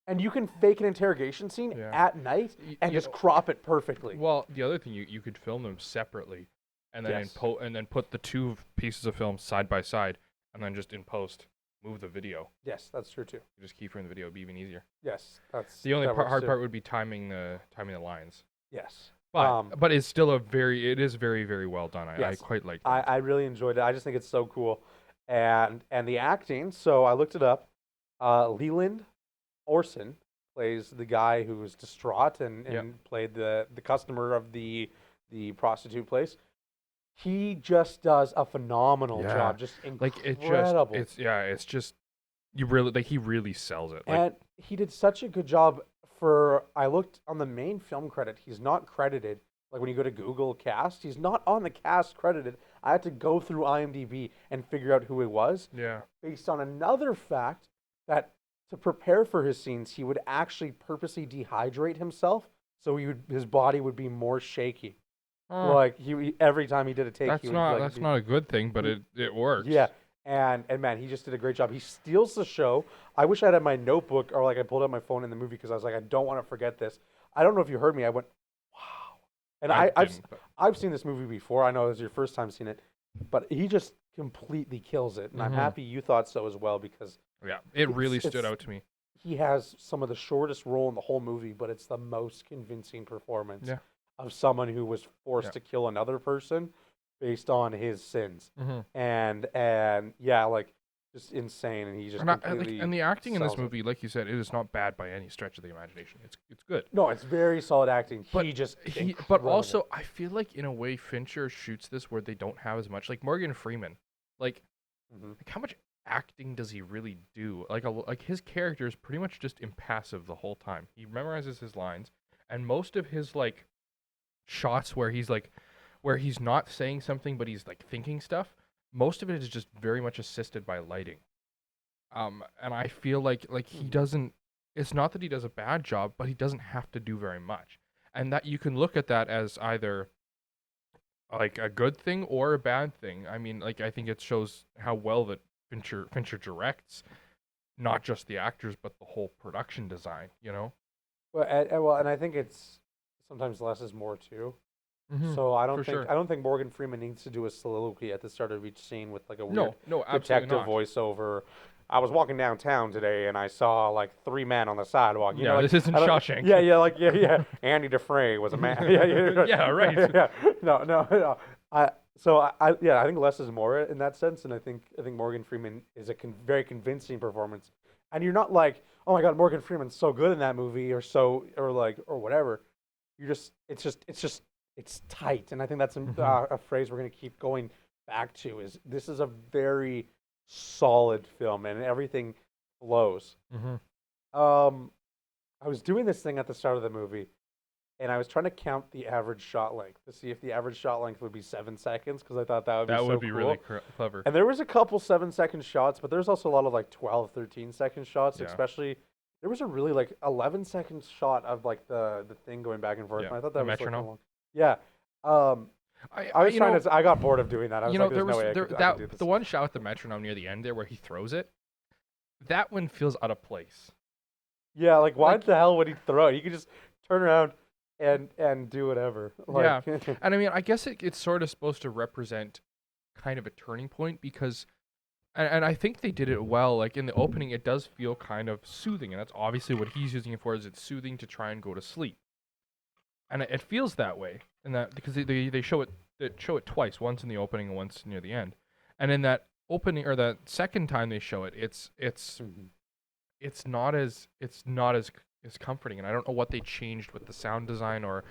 And you can fake an interrogation scene at night and just crop it perfectly. Well, the other thing, you could film them separately, and then and then put the 2 pieces of film side by side, and then just in post move the video. Yes, that's true too. You just keyframe the video, it'd be even easier. Yes, that's The only that works hard too. part would be timing the lines. Yes. But it's still it is very, very well done. I Yes. quite like I, that. I really enjoyed it. I just think it's so cool, and the acting. So I looked it up. Leland Orson plays the guy who was distraught and Yep. played the customer of the prostitute place. He just does a phenomenal Yeah. job. Just Like incredible. it's just you really like he really sells it. Like And he did such a good job for. I looked on the main film credit. He's not credited. Like when you go to Google Cast, he's not on the cast credited. I had to go through IMDb and figure out who it was yeah. based on another fact that to prepare for his scenes, he would actually purposely dehydrate himself so his body would be more shaky. Like he every time he did a take, that's he would not like, that's not a good thing, but it works. yeah. And man, he just did a great job. He steals the show. I wish I had my notebook or like I pulled out my phone in the movie because I was like, I don't want to forget this. I don't know if you heard me. I went, wow. And I've seen this movie before. I know it was your first time seeing it, but he just completely kills it. And I'm happy you thought so as well because yeah, it really stood it's- out to me. he has some of the shortest role in the whole movie, but it's the most convincing performance Yeah. of someone who was forced Yeah. to kill another person based on his sins. Mm-hmm. And yeah, like just insane. And he just completely And the acting in this sells it. movie, like you said, it is not bad by any stretch of the imagination. It's good. No, it's very solid acting. But But but also I feel like in a way Fincher shoots this where they don't have as much like Morgan Freeman. Like like how much acting does he really do? Like his character is pretty much just impassive the whole time. He memorizes his lines, and most of his like shots where he's not saying something but he's like thinking stuff, most of it is just very much assisted by lighting. And I feel like he doesn't. It's not that he does a bad job, but he doesn't have to do very much, and that you can look at that as either like a good thing or a bad thing. I mean, like I think it shows how well that Fincher directs, not just the actors but the whole production design. You know. and I think it's sometimes less is more too. So I don't think Morgan Freeman needs to do a soliloquy at the start of each scene with like a weird no, absolutely detective not. voiceover. I was walking downtown today and I saw like 3 men on the sidewalk. You know, like, this isn't I don't- Shawshank. Yeah. Andy Dufresne was a man. Yeah, right. Yeah. No. I think less is more in that sense, and I think Morgan Freeman is a very convincing performance. And you're not like, oh my God, Morgan Freeman's so good in that movie, or whatever. It's tight, and I think that's a phrase we're going to keep going back to. Is this is a very solid film, and everything flows. I was doing this thing at the start of the movie, and I was trying to count the average shot length to see if the average shot length would be 7 seconds, because I thought that would be so really cool. clever. And there was a couple 7-second shots, but there's also a lot of like 12, 13-second shots, Yeah. especially. There was a really like 11-second shot of like the thing going back and forth. Yeah, And I thought the that was metronome. like, long. Yeah. I was trying to. I got bored of doing that. I was like, "There's no way I could do this." the one shot with the metronome near the end there where he throws it. That one feels out of place. Yeah, like why like- the hell would he throw it? He could just turn around and do whatever. Like, And I mean, I guess it's sort of supposed to represent kind of a turning point because, and I think they did it well. Like in the opening, it does feel kind of soothing, and that's obviously what he's using it for. Is it's soothing to try and go to sleep, and it feels that way, and that because they show it twice, once in the opening and once near the end, and in that opening or that second time they show it, it's not as comforting, and I don't know what they changed with the sound design or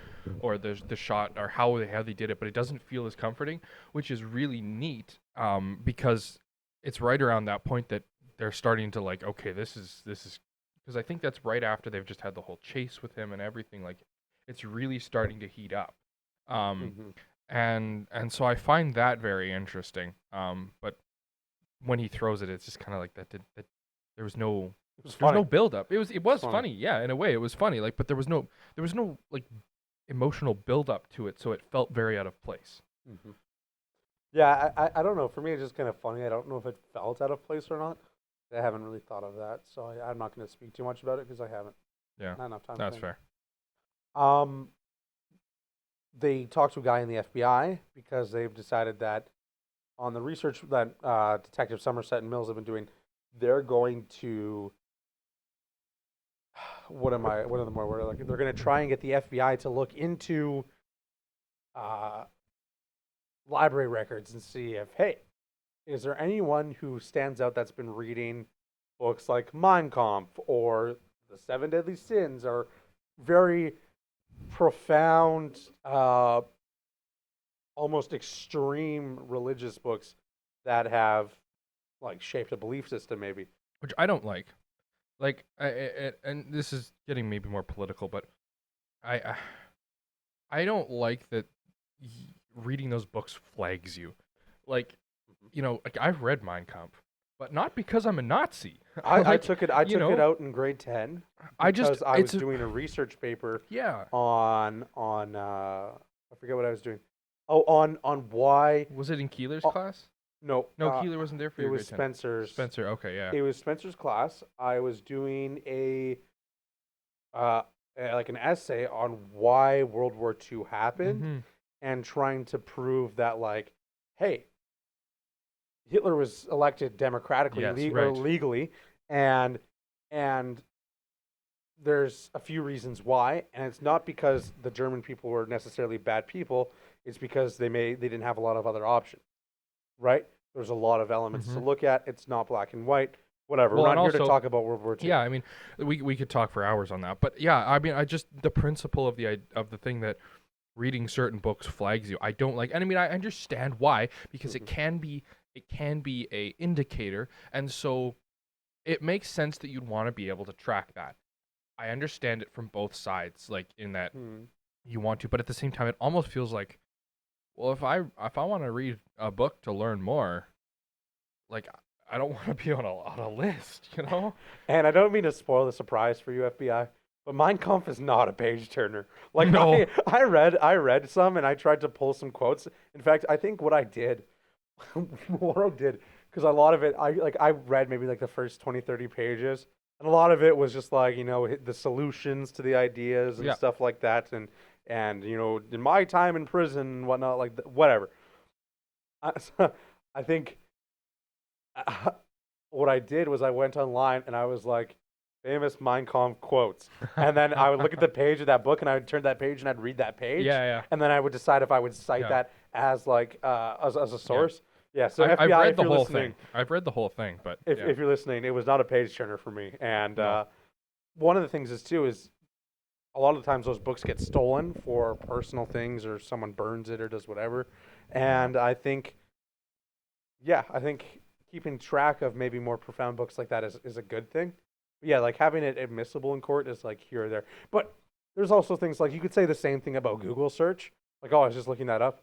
the shot or how they did it, but it doesn't feel as comforting, which is really neat because it's right around that point that they're starting to like, okay, this is because I think that's right after they've just had the whole chase with him and everything, like it's really starting to heat up. And so I find that very interesting. But when he throws it, it's just kind of like that there was no build up. It was funny. Yeah, in a way it was funny. Like, but there was no like emotional build up to it, so it felt very out of place. Yeah, I don't know. For me, it's just kind of funny. I don't know if it felt out of place or not. I haven't really thought of that, so I'm not going to speak too much about it because I haven't. Yeah, not enough time. that's to think. fair. They talked to a guy in the FBI because they've decided that on the research that Detective Somerset and Mills have been doing, they're going to what are the more word like they're going to try and get the FBI to look into library records and see if, hey, is there anyone who stands out that's been reading books like Mein Kampf or The Seven Deadly Sins or very profound, almost extreme religious books that have like shaped a belief system, maybe. Which I don't like. Like, and this is getting maybe more political, but I don't like that reading those books flags you. Like, like I've read Mein Kampf, but not because I'm a Nazi. I took it out in grade 10 because I was doing a research paper on I forget what I was doing. Oh, on why was it in Keeler's class? No, Keeler wasn't there for your grade 10. Spencer's. Spencer, okay, yeah. It was Spencer's class. I was doing like an essay on why World War II happened and trying to prove that, like, hey, Hitler was elected democratically or legally, and there's a few reasons why, and it's not because the German people were necessarily bad people. It's because they didn't have a lot of other options. Right? There's a lot of elements to look at. It's not black and white. Whatever. Well, we're not here to talk about World War II. Yeah, I mean, we could talk for hours on that. But yeah, I mean, the principle of the thing that reading certain books flags you. I don't like. And I mean, I understand why, because it can be a indicator, and so it makes sense that you'd want to be able to track that. I understand it from both sides, like in that you want to, but at the same time, it almost feels like, well, if I want to read a book to learn more, like I don't want to be on a list, And I don't mean to spoil the surprise for you, FBI, but Mein Kampf is not a page turner. Like, no. I read some and I tried to pull some quotes. In fact, I think what I did, because a lot of it, I read maybe like the first 20, 30 pages, and a lot of it was just like, the solutions to the ideas and stuff like that, and in my time in prison and whatnot, like whatever. I think what I did was I went online and I was like, famous Mein Kampf quotes, and then I would look at the page of that book and I would turn that page and I'd read that page, and then I would decide if I would cite that as like as a source. Yeah, so FBI, I've read the whole listening, thing. I've read the whole thing, but if you're listening, it was not a page turner for me. And one of the things is a lot of times those books get stolen for personal things, or someone burns it or does whatever. And I think keeping track of maybe more profound books like that is a good thing. But yeah, like having it admissible in court is like here or there. But there's also things like you could say the same thing about Google search. Like, oh, I was just looking that up.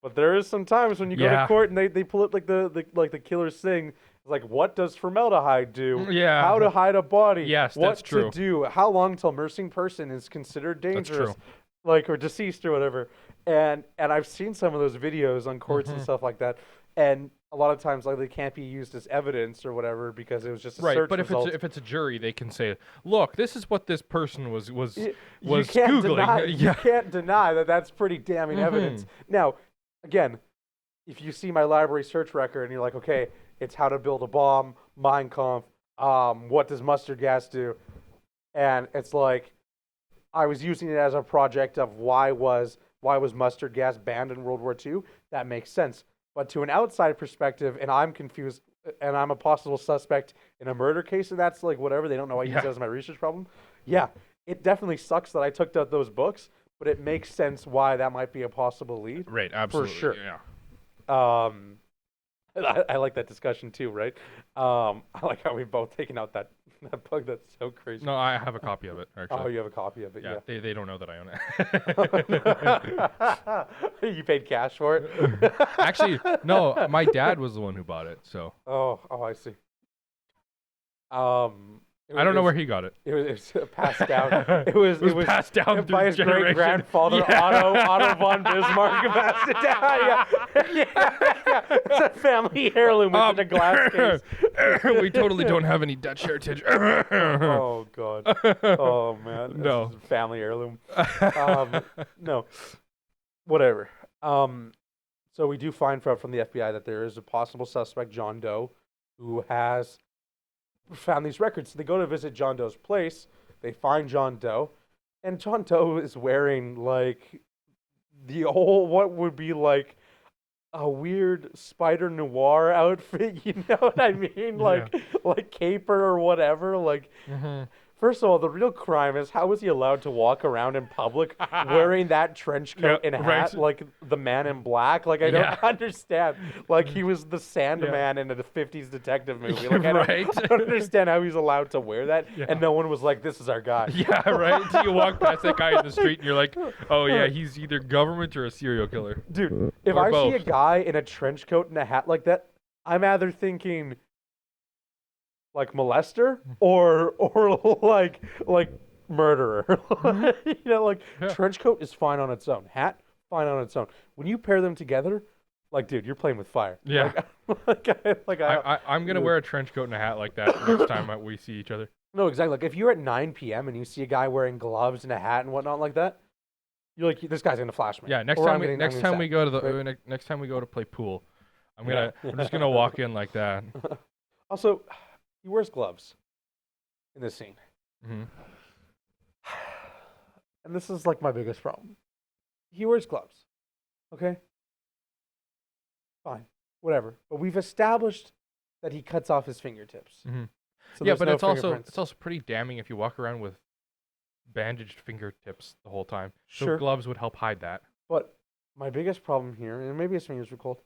But there is some times when you go to court and they pull it like the killer's thing. Like, what does formaldehyde do? Yeah. How to hide a body? Yes, what that's true. What to do? How long till missing person is considered dangerous? That's true. Like, or deceased or whatever. And I've seen some of those videos on courts and stuff like that. And a lot of times, like, they can't be used as evidence or whatever because it was just a search result. But if it's a jury, they can say, look, this is what this person was you Googling. You can't deny that that's pretty damning evidence. Now, again, if you see my library search record and you're like, okay, it's how to build a bomb, Mein Kampf, what does mustard gas do? And it's like, I was using it as a project of why was mustard gas banned in World War II? That makes sense. But to an outside perspective, and I'm confused, and I'm a possible suspect in a murder case, and that's like whatever, they don't know I use it as my research problem. Yeah, it definitely sucks that I took out those books, but it makes sense why that might be a possible lead. Right, absolutely. For sure. Yeah. I like that discussion too, right? I like how we've both taken out that book. That's so crazy. No, I have a copy of it, actually. Oh, you have a copy of it? Yeah. They don't know that I own it. You paid cash for it? Actually, no. My dad was the one who bought it, so. Oh, I see. I don't know where he got it. It was passed down. It was passed down by his great grandfather, Otto von Bismarck, passed it down. Yeah. It's a family heirloom within a glass case. We totally don't have any Dutch heritage. Oh God. Oh man. No. This is a family heirloom. No. Whatever. So we do find out from the FBI that there is a possible suspect, John Doe, who has found these records. So they go to visit John Doe's place. They find John Doe, and John Doe is wearing like the old, what would be like a weird spider noir outfit. You know what I mean? Like caper or whatever. Like. Mm-hmm. First of all, the real crime is how was he allowed to walk around in public wearing that trench coat and hat like the Man in Black? Like, I don't understand. Like, he was the Sandman in a 50s detective movie. Like, I don't understand how he's allowed to wear that. And no one was like, this is our guy. Yeah, right? So you walk past that guy in the street and you're like, oh, yeah, he's either government or a serial killer. Dude, if Or I see a both. guy in a trench coat and a hat like that, I'm either thinking like molester or like murderer. You know, like trench coat is fine on its own. Hat, fine on its own. When you pair them together, like, dude, you're playing with fire. Yeah. I'm going to Dude. wear a trench coat and a hat like that next time we see each other. No, exactly. Like, if you're at 9 p.m. and you see a guy wearing gloves and a hat and whatnot like that, you're like, this guy's gonna flash me. Yeah, next Or time I'm we gonna- next I'm time gonna we stab. go to the Right. next time we go to play pool, I'm Yeah. just gonna walk in like that. Also, he wears gloves in this scene. Hmm. And this is like my biggest problem. He wears gloves. Okay? Fine. Whatever. But we've established that he cuts off his fingertips. Hmm. So Yeah, there's but no it's also fingerprints. pretty damning if you walk around with bandaged fingertips the whole time. So Sure. gloves would help hide that. But my biggest problem here, and maybe his fingers were cold.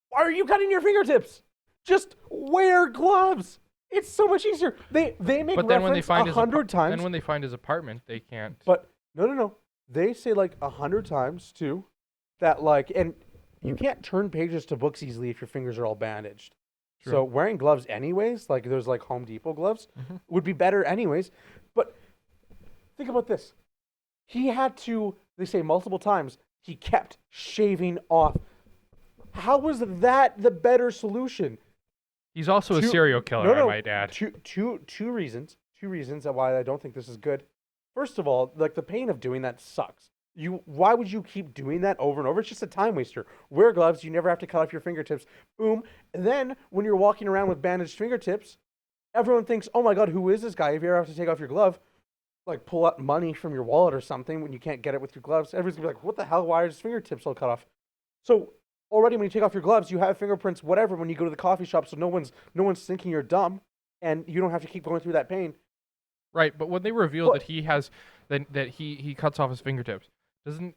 Why are you cutting your fingertips? Just wear gloves. It's so much easier. They make But then when they reference find 100 times. then when they find his apartment, they can't. But no. They say like 100 times too that like, and you can't turn pages to books easily if your fingers are all bandaged. True. So wearing gloves anyways, like there's like Home Depot gloves, Mhm. would be better anyways. But think about this. He had to, they say multiple times, he kept shaving off. How was that the better solution? He's also a Two- serial killer, I might add. Two reasons why I don't think this is good. First of all, like the pain of doing that sucks. Why would you keep doing that over and over? It's just a time waster. Wear gloves. You never have to cut off your fingertips. Boom. And then when you're walking around with bandaged fingertips, everyone thinks, "Oh my God, who is this guy?" If you ever have to take off your glove, like pull out money from your wallet or something when you can't get it with your gloves, everyone's gonna be like, "What the hell? Why are his fingertips all cut off?" So already when you take off your gloves, you have fingerprints, whatever, when you go to the coffee shop, so no one's thinking you're dumb, and you don't have to keep going through that pain. Right, but when they reveal Well- that he has that he cuts off his fingertips,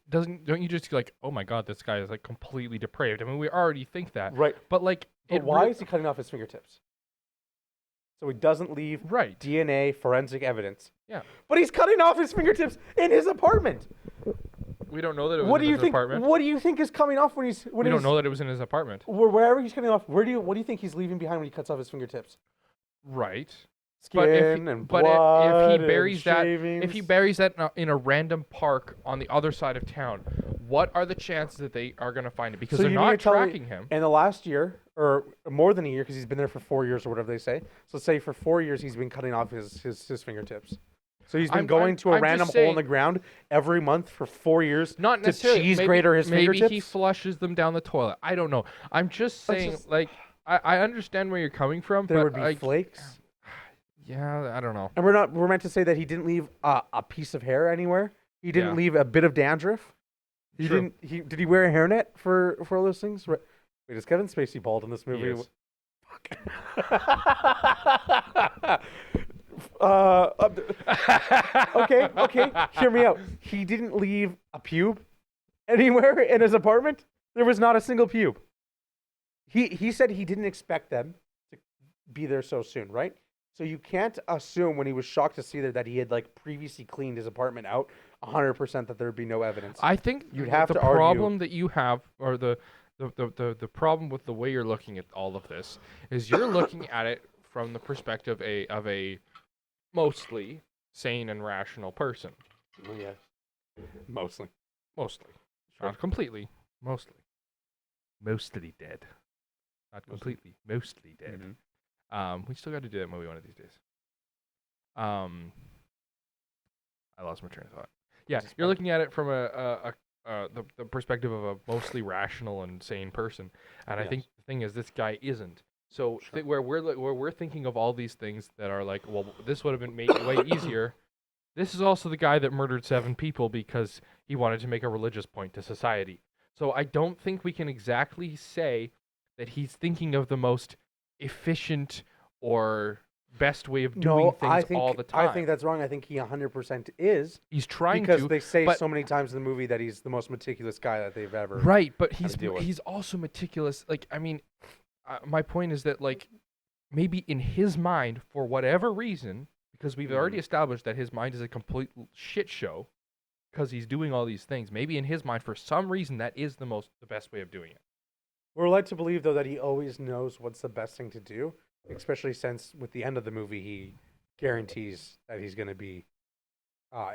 don't you just like, oh my God, this guy is like completely depraved? I mean, we already think that, Right. but like, But why is he cutting off his fingertips? So he doesn't leave right? DNA forensic evidence. Yeah. But he's cutting off his fingertips in his apartment. We don't know that it was What in do you his think? apartment. What do you think is coming off when he's We don't know that it was in his apartment. wherever he's cutting off? What do you think he's leaving behind when he cuts off his fingertips? Right. Skin But and but blood if he buries and that, shavings. if he buries that in a random park on the other side of town, what are the chances that they are going to find it? Because So they're you mean not to tell me tracking him. in the last year, or more than a year, because he's been there for 4 years or whatever they say. So say for 4 years he's been cutting off his fingertips. So he's been going to a I'm just random hole saying- in the ground every month for 4 years Not to necessarily. cheese maybe, grater his maybe fingertips. he flushes them down the toilet. I don't know. I'm just That's saying, just- like, I understand where you're coming from, there but would be like, flakes. yeah, I don't know. And we're meant to say that he didn't leave a piece of hair anywhere. He didn't Yeah. leave a bit of dandruff. True. Did he wear a hairnet for all those things? Wait, is Kevin Spacey bald in this He movie? is. Okay, hear me out. He didn't leave a pube anywhere in his apartment. There was not a single pube. He said he didn't expect them to be there so soon, right? So you can't assume when he was shocked to see there that he had like previously cleaned his apartment out 100% that there'd be no evidence. I think You'd have the to argue- problem that you have, or the problem with the way you're looking at all of this, is you're looking at it from the perspective of a mostly sane and rational person. Yeah, mostly. Mostly, Sure. not completely. Mostly dead. Not Mostly. completely. Mostly dead. Mhm. We still got to do that movie one of these days. I lost my train of thought. Yeah, Just you're fine. looking at it from the perspective of a mostly rational and sane person, and I Yes. think the thing is, this guy isn't. So where we're thinking of all these things that are like, well, this would have been made way easier. This is also the guy that murdered 7 people because he wanted to make a religious point to society. So I don't think we can exactly say that he's thinking of the most efficient or best way of doing things all the time. I think that's wrong. I think he 100% is. He's trying because to, they say but, so many times in the movie that he's the most meticulous guy that they've ever. right, but had to deal with. he's also meticulous. Like, I mean, my point is that, like, maybe in his mind, for whatever reason, because we've already established that his mind is a complete shit show because he's doing all these things. Maybe in his mind, for some reason, that is the best way of doing it. We're led to believe, though, that he always knows what's the best thing to do, especially since with the end of the movie, he guarantees that he's going to be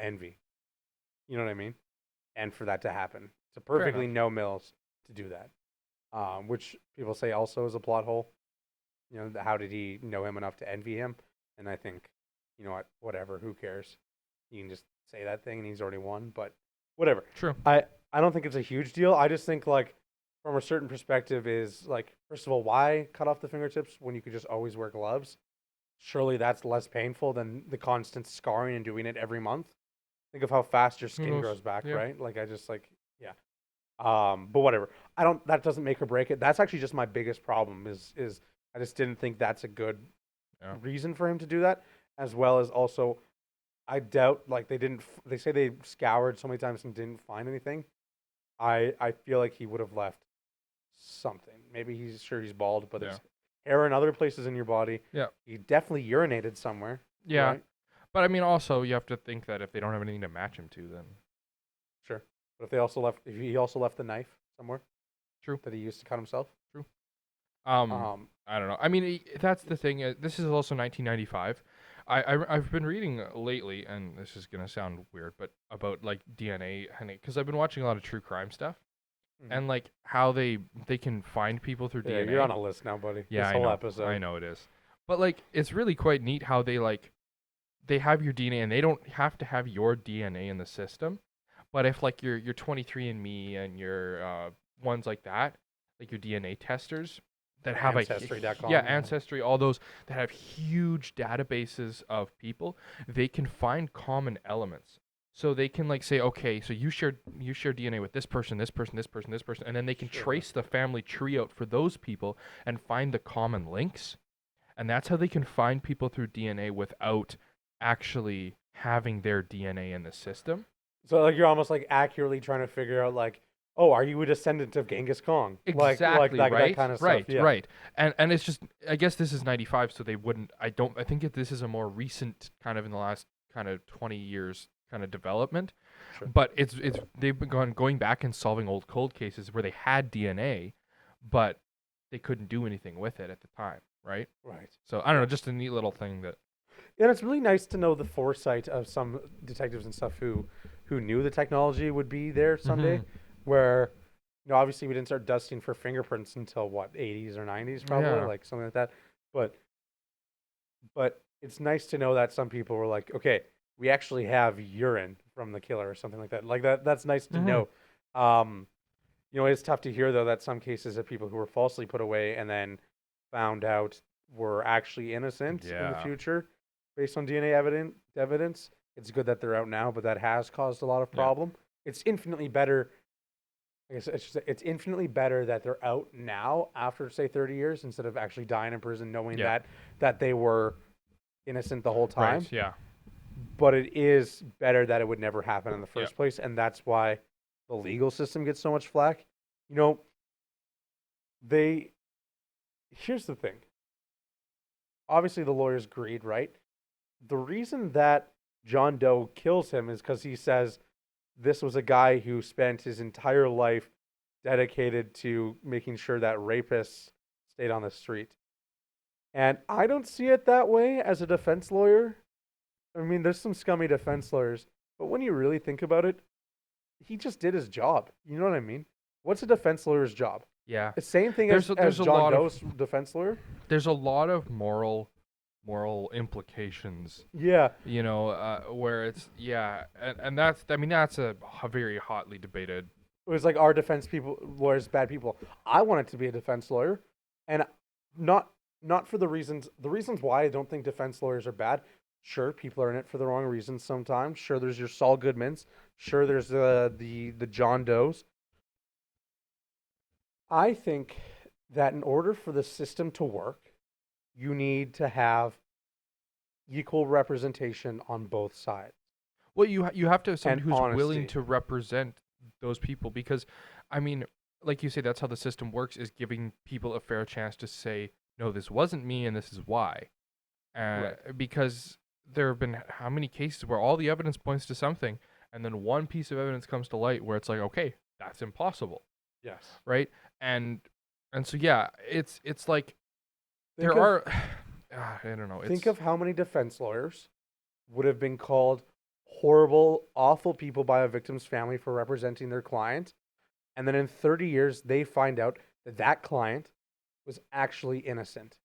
envy. You know what I mean? And for that to happen. It's a perfectly no Mills to do that, which people say also is a plot hole. You know, how did he know him enough to envy him? And I think, you know what, whatever, who cares? You can just say that thing and he's already won, but whatever. True. I don't think it's a huge deal. I just think, like, from a certain perspective is, like, first of all, why cut off the fingertips when you could just always wear gloves? Surely that's less painful than the constant scarring and doing it every month. Think of how fast your skin grows back, right? Like, I just, like, yeah. But whatever. That doesn't make or break it. That's actually just my biggest problem is I just didn't think that's a good reason for him to do that, as well as also I doubt, like, they say they scoured so many times and didn't find anything. I feel like he would have left something. Maybe he's bald, but there's hair in other places in your body. Yeah. He definitely urinated somewhere. Yeah. Right? But I mean, also, you have to think that if they don't have anything to match him to, then. Sure. But if he also left the knife somewhere. True. That he used to cut himself. True. I don't know. I mean, that's the thing. This is also 1995. I've been reading lately, and this is gonna sound weird, but about, like, DNA, because I've been watching a lot of true crime stuff, and, like, how they can find people through DNA. You're on a list now, buddy. Yeah, this I whole know. episode. I know it is, but, like, it's really quite neat how they have your DNA, and they don't have to have your DNA in the system, but if, like, your 23andMe and your ones like that, like your DNA testers. That have Ancestry.com. Ancestry, all those that have huge databases of people, they can find common elements. So they can, like, say, okay, so you share DNA with this person, this person, this person, this person, and then they can trace the family tree out for those people and find the common links. And that's how they can find people through DNA without actually having their DNA in the system. So, like, you're almost, like, accurately trying to figure out, like, oh, are you a descendant of Genghis Khan? Exactly, like right? That kind of right, stuff. Yeah. Right. And it's just, I guess this is 95, so they wouldn't, I think this is a more recent kind of in the last kind of 20 years kind of development. Sure. But they've been going back and solving old cold cases where they had DNA, but they couldn't do anything with it at the time, right? Right. So, I don't know, just a neat little thing that. And it's really nice to know the foresight of some detectives and stuff who knew the technology would be there someday. Mm-hmm. Where, you know, obviously we didn't start dusting for fingerprints until, what, 80s or 90s probably, like something like that. But it's nice to know that some people were like, okay, we actually have urine from the killer or something like that. Like that's nice to know. You know, it's tough to hear, though, that some cases of people who were falsely put away and then found out were actually innocent in the future based on DNA evidence. It's good that they're out now, but that has caused a lot of problem. It's infinitely better. I guess it's infinitely better that they're out now after, say, 30 years instead of actually dying in prison knowing that they were innocent the whole time. Right, yeah. But it is better that it would never happen in the first place, and that's why the legal system gets so much flack. You know, here's the thing. Obviously, the lawyers agreed, right? The reason that John Doe kills him is because he says this was a guy who spent his entire life dedicated to making sure that rapists stayed on the street. And I don't see it that way as a defense lawyer. I mean, there's some scummy defense lawyers, but when you really think about it, he just did his job. You know what I mean? What's a defense lawyer's job? Yeah. The same thing as John Doe's defense lawyer? There's a lot of moral implications. Yeah. You know, where it's, and that's a very hotly debated. It was like, are defense lawyers bad people? I wanted to be a defense lawyer, and not not for the reasons why I don't think defense lawyers are bad. Sure, people are in it for the wrong reasons sometimes. Sure, there's your Saul Goodmans. Sure, there's the John Does. I think that in order for the system to work, you need to have equal representation on both sides. Well, you have to have someone And who's honesty. willing to represent those people because, I mean, like you say, that's how the system works, is giving people a fair chance to say, no, this wasn't me and this is why. Because there have been how many cases where all the evidence points to something and then one piece of evidence comes to light where it's like, okay, that's impossible. Yes. Right? And so, yeah, it's like Think there of- are, I don't know. Think of how many defense lawyers would have been called horrible, awful people by a victim's family for representing their client. And then in 30 years, they find out that that client was actually innocent.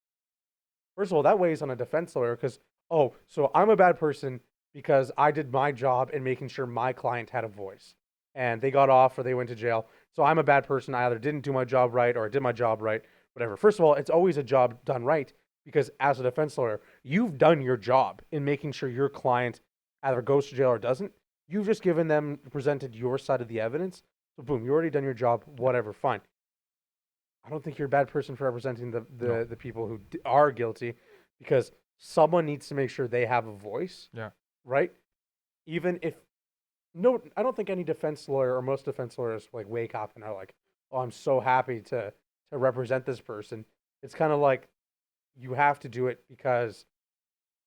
First of all, that weighs on a defense lawyer because, oh, so I'm a bad person because I did my job in making sure my client had a voice. And they got off or they went to jail. So I'm a bad person. I either didn't do my job right or I did my job right, whatever. First of all, it's always a job done right because as a defense lawyer, you've done your job in making sure your client either goes to jail or doesn't. You've just given them, presented your side of the evidence. So boom, you already done your job, whatever, fine. I don't think you're a bad person for representing the people who are guilty because someone needs to make sure they have a voice. Yeah. Right? Even if, no, I don't think any defense lawyer or most defense lawyers like wake up and are like, oh, I'm so happy to represent this person. It's kind of like you have to do it because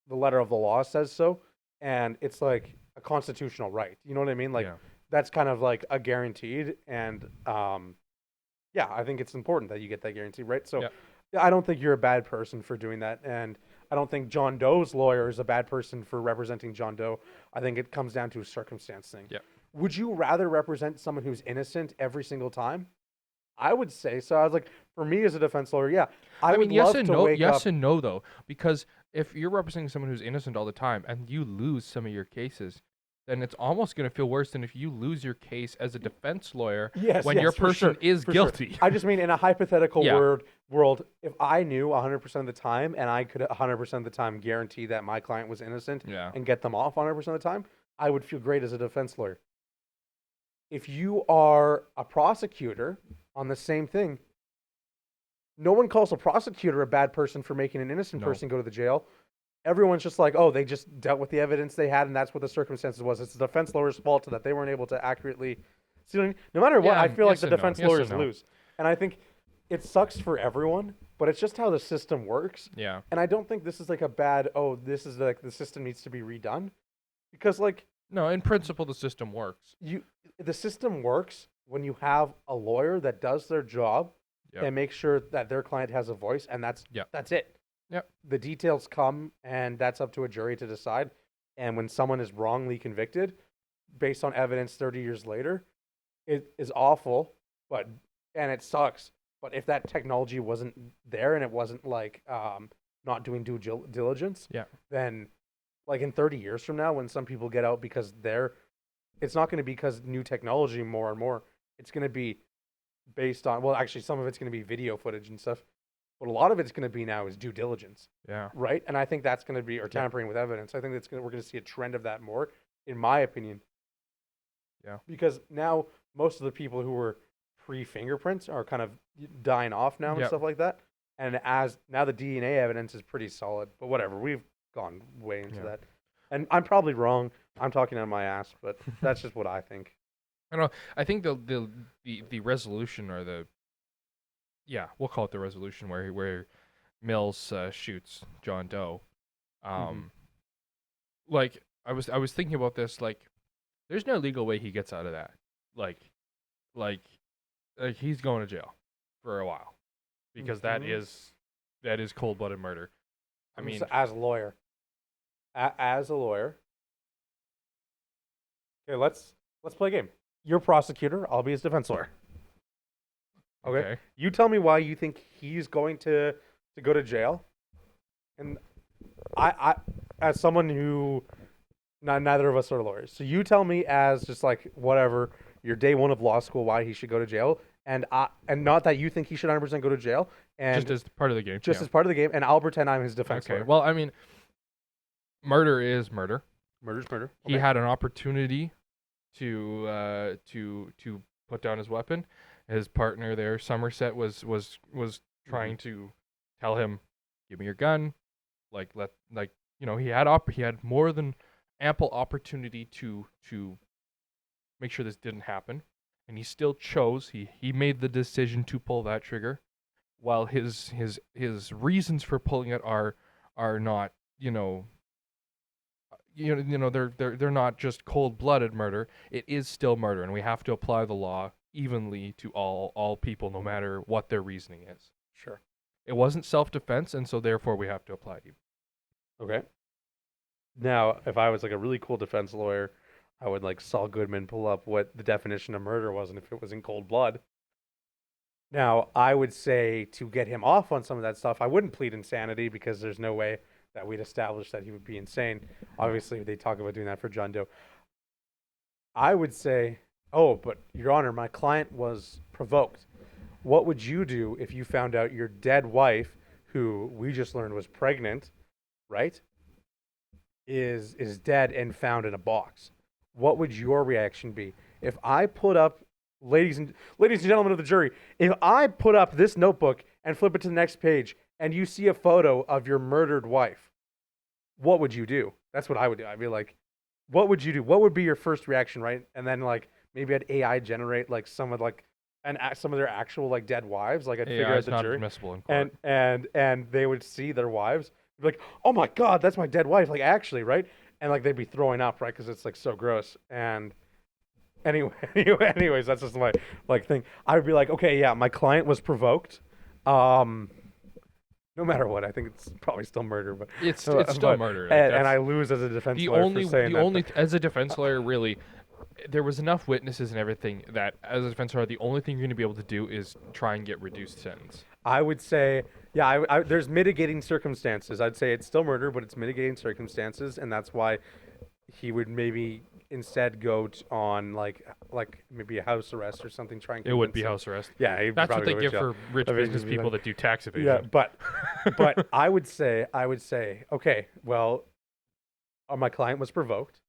the letter of the law says so. And it's like a constitutional right. You know what I mean? Like, Yeah. that's kind of like a guaranteed. And yeah, I think it's important that you get that guarantee, right? So I don't think you're a bad person for doing that. And I don't think John Doe's lawyer is a bad person for representing John Doe. I think it comes down to a circumstance thing. Yeah. Would you rather represent someone who's innocent every single time? I would say so. I was like, for me as a defense lawyer, yeah, I would mean, yes love and to no. wake Yes up. and no, though, because if you're representing someone who's innocent all the time and you lose some of your cases, then it's almost going to feel worse than if you lose your case as a defense lawyer Yes, when yes, your for person sure, is for sure. guilty. I just mean in a hypothetical Yeah. world, if I knew 100% of the time and I could 100% of the time guarantee that my client was innocent Yeah. and get them off 100% of the time, I would feel great as a defense lawyer. If you are a prosecutor on the same thing, no one calls a prosecutor a bad person for making an innocent No. person go to the jail. Everyone's just like, oh, they just dealt with the evidence they had, and that's what the circumstances was. It's the defense lawyer's fault that they weren't able to accurately. See, no matter what, Yeah, I feel like yes the and no. defense Yes and lawyers no. lose, and I think it sucks for everyone. But it's just how the system works, Yeah. and I don't think this is like a bad. Oh, this is like the system needs to be redone, because like No, in principle, the system works. the system works when you have a lawyer that does their job Yep. and makes sure that their client has a voice, and that's it. Yep. The details come, and that's up to a jury to decide. And when someone is wrongly convicted, based on evidence 30 years later, it is awful, and it sucks. But if that technology wasn't there and it wasn't like not doing due diligence, Yeah. then like in 30 years from now, when some people get out because it's not going to be because new technology more and more. It's going to be based on, well, actually, some of it's going to be video footage and stuff. But a lot of it's going to be now is due diligence, Yeah. right? And I think that's going to be, or tampering with evidence. I think we're going to see a trend of that more, in my opinion. Yeah. Because now most of the people who were pre-fingerprints are kind of dying off now and Yep. stuff like that. And as now the DNA evidence is pretty solid, but whatever, we've gone way into Yeah. that. And I'm probably wrong. I'm talking out of my ass, but that's just what I think. I don't know. I think the resolution or we'll call it the resolution where Mills shoots John Doe. Like I was thinking about this. Like, there's no legal way he gets out of that. Like he's going to jail for a while because that is cold-blooded murder. I mean, So as a lawyer, as a lawyer. Okay, let's play a game. You're a prosecutor. I'll be his defense lawyer. Okay. You tell me why you think he's going to go to jail, and I as someone who neither of us are lawyers, so you tell me as just like whatever your day one of law school why he should go to jail, and not that you think he should 100% go to jail, and just as part of the game. as part of the game, and I'll pretend I'm his defense Okay. lawyer. Well, I mean, murder is murder. Murder's murder. He had an opportunity to put down his weapon. His partner there, Somerset, was trying to tell him, "Give me your gun." He had more than ample opportunity to make sure this didn't happen, and he still chose. He made the decision to pull that trigger, while his reasons for pulling it are not they're not just cold-blooded murder. It is still murder, and we have to apply the law evenly to all people, no matter what their reasoning is. Sure. It wasn't self-defense, and so therefore we have to apply it. Okay. Now, if I was like a really cool defense lawyer, I would like Saul Goodman pull up what the definition of murder was and if it was in cold blood. Now, I would say to get him off on some of that stuff, I wouldn't plead insanity because there's no way that we'd establish that he would be insane. Obviously, they talk about doing that for John Doe. I would say, oh, but Your Honor, my client was provoked. What would you do if you found out your dead wife, who we just learned was pregnant, right, is dead and found in a box? What would your reaction be? If I put up, ladies and gentlemen of the jury, if I put up this notebook and flip it to the next page and you see a photo of your murdered wife, what would you do? That's what I would do. I'd be like, what would you do? What would be your first reaction, right? And then like maybe I'd AI generate like some of their actual like dead wives. Like I'd figure out the not jury, admissible in court. and they would see their wives, be like, oh my God, that's my dead wife. Like actually, right? And like they'd be throwing up, right? Because it's like so gross. And anyways, that's just my like thing. I would be like, okay, yeah, my client was provoked. No matter what, I think it's probably still murder, but It's still murder. Like, and I lose as a defense lawyer for saying that. As a defense lawyer, really, there was enough witnesses and everything that as a defense lawyer, the only thing you're going to be able to do is try and get reduced sentence. I would say, yeah, there's mitigating circumstances. I'd say it's still murder, but it's mitigating circumstances, and that's why he would maybe instead go on like maybe a house arrest or something. It would be house arrest. Yeah, that's what they give for rich business people that do tax evasion. Yeah, but I would say, okay, well, my client was provoked.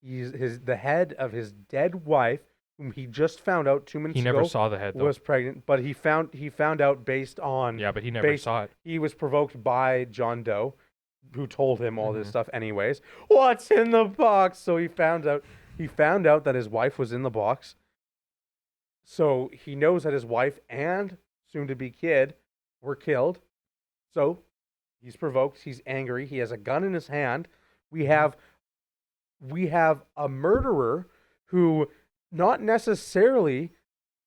The head of his dead wife, whom he just found out 2 minutes ago. He never saw the head, though. Was pregnant, but he found out based on. Yeah, but he never saw it. He was provoked by John Doe, who told him all this stuff anyways. What's in the box? So he found out that his wife was in the box. So he knows that his wife and soon-to-be kid were killed. So he's provoked. He's angry. He has a gun in his hand. We have a murderer who not necessarily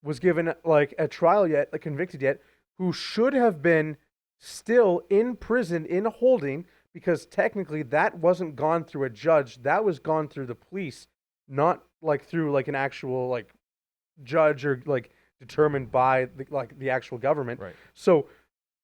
was given like a trial yet, convicted yet, who should have been still in prison in holding, because technically that wasn't gone through a judge. That was gone through the police, not like through like an actual like judge or like determined by the actual government. Right. So